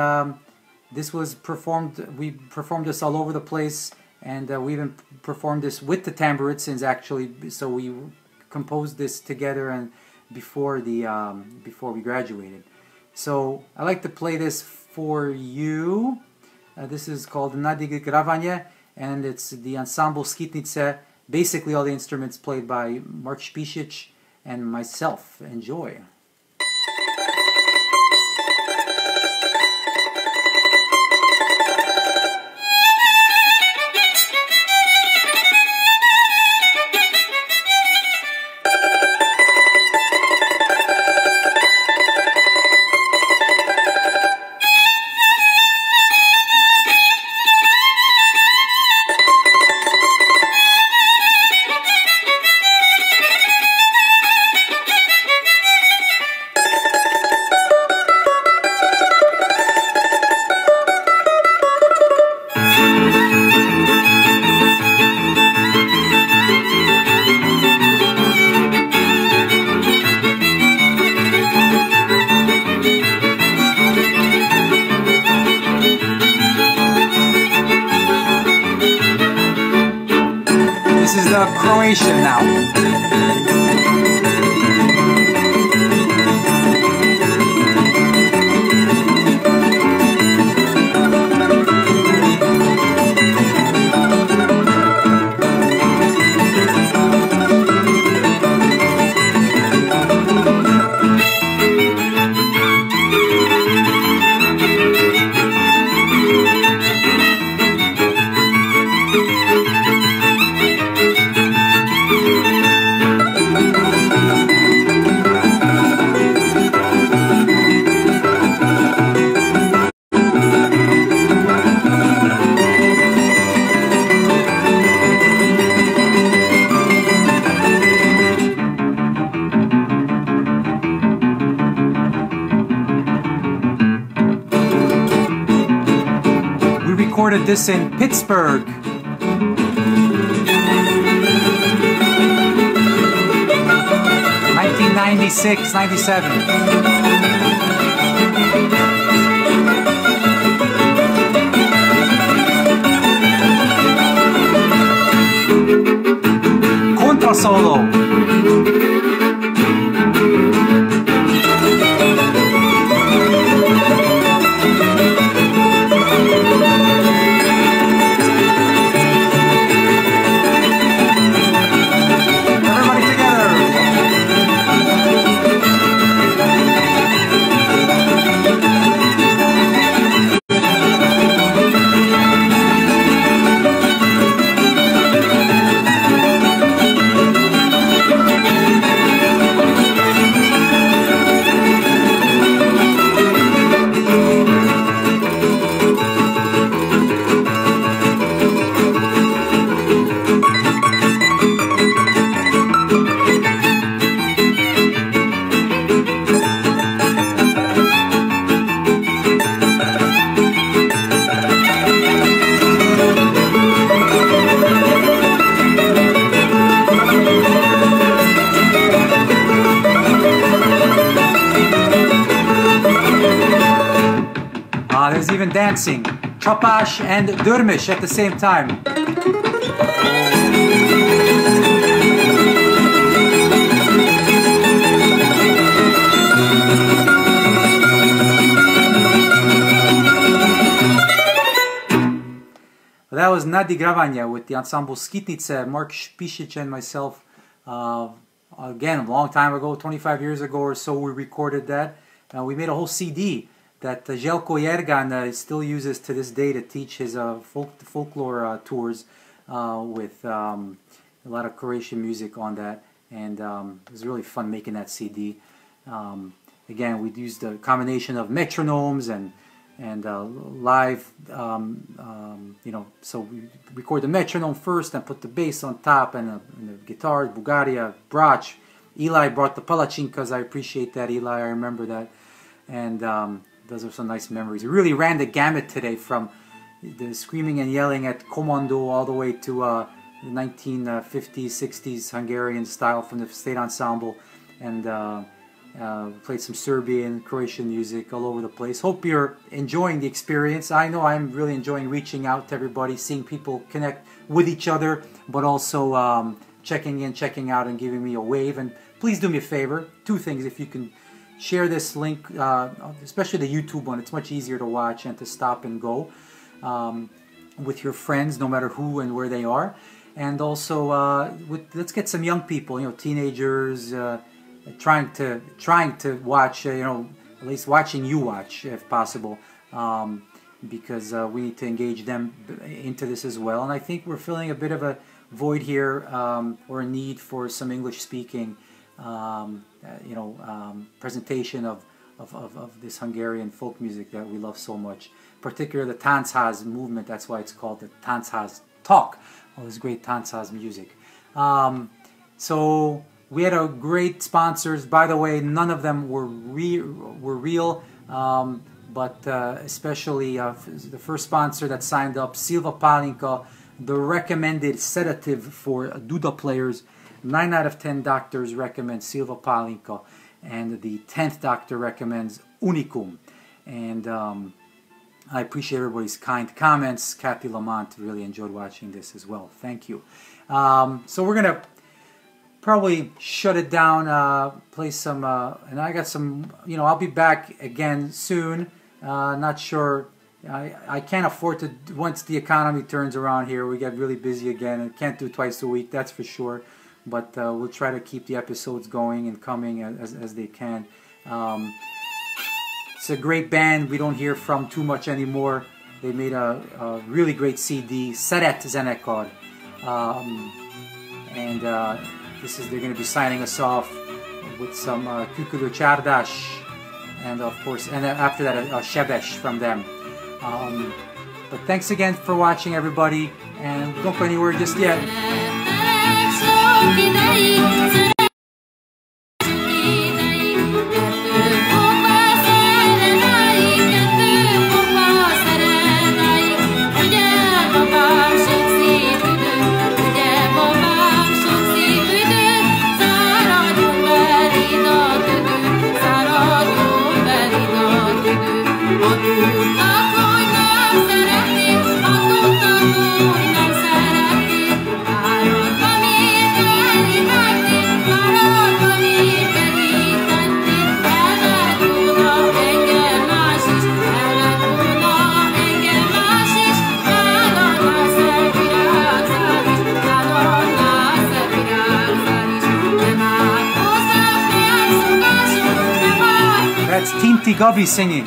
this was performed. We performed this all over the place, and we even performed this with the Tamburitsins actually. So we composed this together, and before we graduated. So I like to play this for you. This is called Nadigravanje, and it's the ensemble Skitnice. Basically all the instruments played by Mark Spicic and myself. Enjoy. Croatian now. Recorded this in Pittsburgh. 1996, 97. Contra solo. There's even dancing, Chapash and Durmish at the same time. That was Nadigravanja with the ensemble Skitnice, Mark Spišić and myself. Again, a long time ago, 25 years ago or so, we recorded that. We made a whole CD that Željko Jergan still uses to this day to teach his folklore tours with a lot of Croatian music on that. And it was really fun making that CD. Again, we used a combination of metronomes and live, you know, so we record the metronome first and put the bass on top and the guitars, Bugaria, Brach. Eli brought the palachinkas. I appreciate that, Eli. I remember that. And those are some nice memories. We really ran the gamut today from the screaming and yelling at Commando all the way to the 1950s, 60s Hungarian style from the state ensemble. And played some Serbian, Croatian music all over the place. Hope you're enjoying the experience. I know I'm really enjoying reaching out to everybody, seeing people connect with each other, but also checking in, checking out, and giving me a wave. And please do me a favor, two things. If you can share this link, especially the YouTube one, it's much easier to watch and to stop and go with your friends, no matter who and where they are. And also, let's get some young people, you know, teenagers, trying to watch, you know, at least watching you watch if possible, because we need to engage them into this as well. And I think we're filling a bit of a void here, or a need for some English speaking, you know, presentation of this Hungarian folk music that we love so much, particularly the Táncház movement. That's why it's called the Tanchaz Talk. All this great Táncház music. So we had a great sponsors. By the way, none of them were real, but especially the first sponsor that signed up, Silva Palinka, the recommended sedative for Duda players. 9 out of 10 doctors recommend Silva Palinka, and the 10th doctor recommends Unicum. And I appreciate everybody's kind comments. Kathy Lamont really enjoyed watching this as well. Thank you. So we're going to probably shut it down, play some, and I got some, you know, I'll be back again soon. Not sure, I can't afford to, once the economy turns around here, we get really busy again, and can't do twice a week, that's for sure. But we'll try to keep the episodes going and coming as they can. It's a great band we don't hear from too much anymore. They made a really great CD, Szeret zenekar. And they're going to be signing us off with some Kükülő Csárdás, and of course, and after that a Sebes from them. But thanks again for watching, everybody, and don't go anywhere just yet. That's Tinti Gabi singing.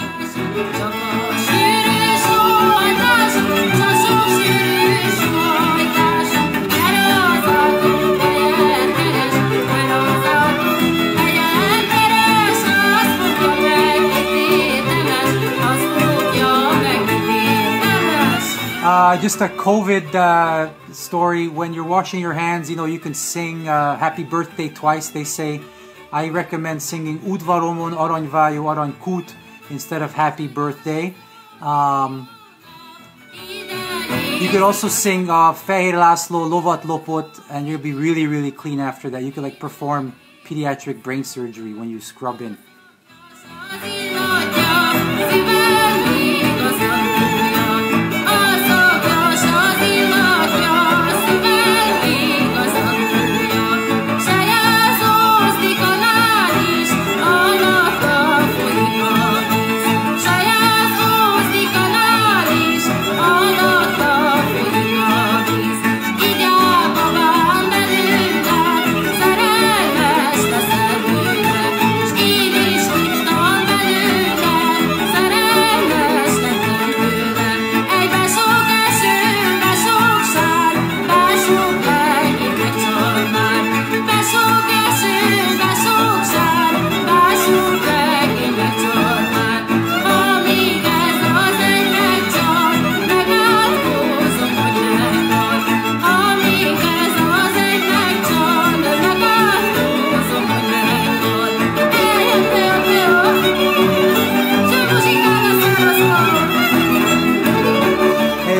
Just a COVID story. When you're washing your hands, you know, you can sing happy birthday twice, they say. I recommend singing Udvaromon Aranyvájú Aranykút instead of happy birthday. You could also sing Fehér László Lovat Lopott, and you'll be really, really clean after that. You could like perform pediatric brain surgery when you scrub in.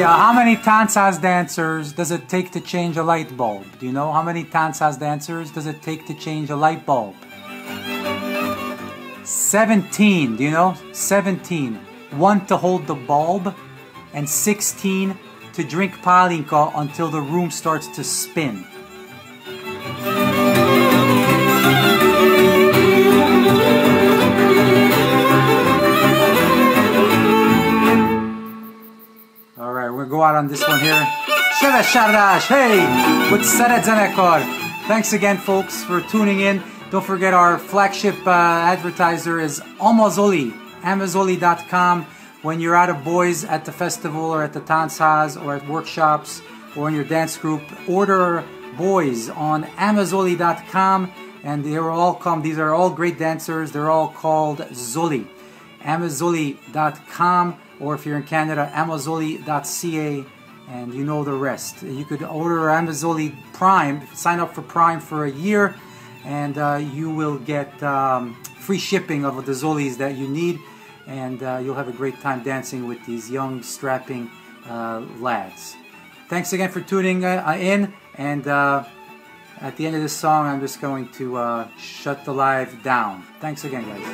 How many Táncház dancers does it take to change a light bulb? Do you know how many Táncház dancers does it take to change a light bulb? 17, do you know? 17. 1 to hold the bulb, and 16 to drink pálinka until the room starts to spin. Alright, we'll go out on this one here. Sebes Csárdás, hey! With Szeret zenekar. Thanks again, folks, for tuning in. Don't forget our flagship advertiser is Amazoli, Amazoli.com. When you're out of boys at the festival or at the Táncház or at workshops or in your dance group, order boys on Amazoli.com, and they will all come. These are all great dancers. They're all called Zoli. Amazoli.com, or if you're in Canada, Amazoli.ca, and you know the rest. You could order Amazoli Prime, sign up for Prime for a year, and you will get free shipping of the Zolis that you need, and you'll have a great time dancing with these young, strapping lads. Thanks again for tuning in, and at the end of this song, I'm just going to shut the live down. Thanks again, guys.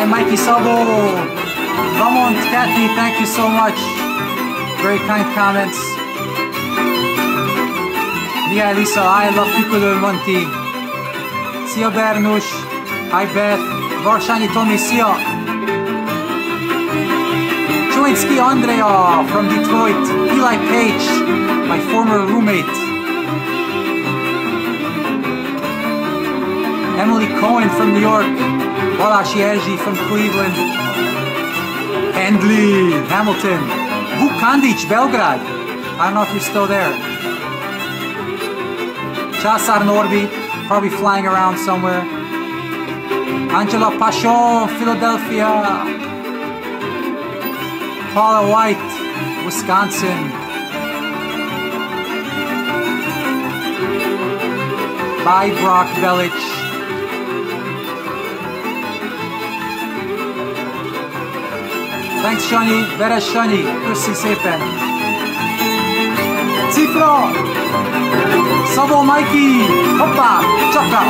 Mikey Sabo. Ramont, Kathy, thank you so much. Very kind comments. Mia Elisa, I love Piccolo Monty. Sia Bernush. Hi Beth. Varshani Tommy, Sia. Chowinski Andrea from Detroit. Eli Page, my former roommate. Emily Cohen from New York. Walashi Erji from Cleveland. Handley, Hamilton. Vuk Kandic, Belgrade. I don't know if you're still there. Chasar Norby, probably flying around somewhere. Angela Pachon, Philadelphia. Paula White, Wisconsin. Bye, Brock Belich. Thanks, Shani. Vera Shani. Köszi szépen. Cifra! Szabó Mikey! Hoppá! Csaka!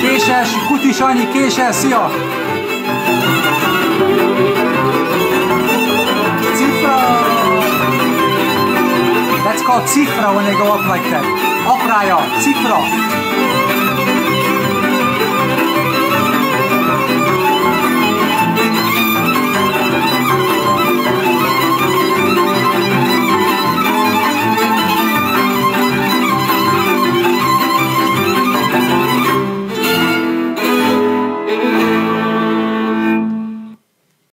Késes, Kutis Anyi, Késes, szia! Cifra! That's called cifra when they go up like that. Oprája, cifra!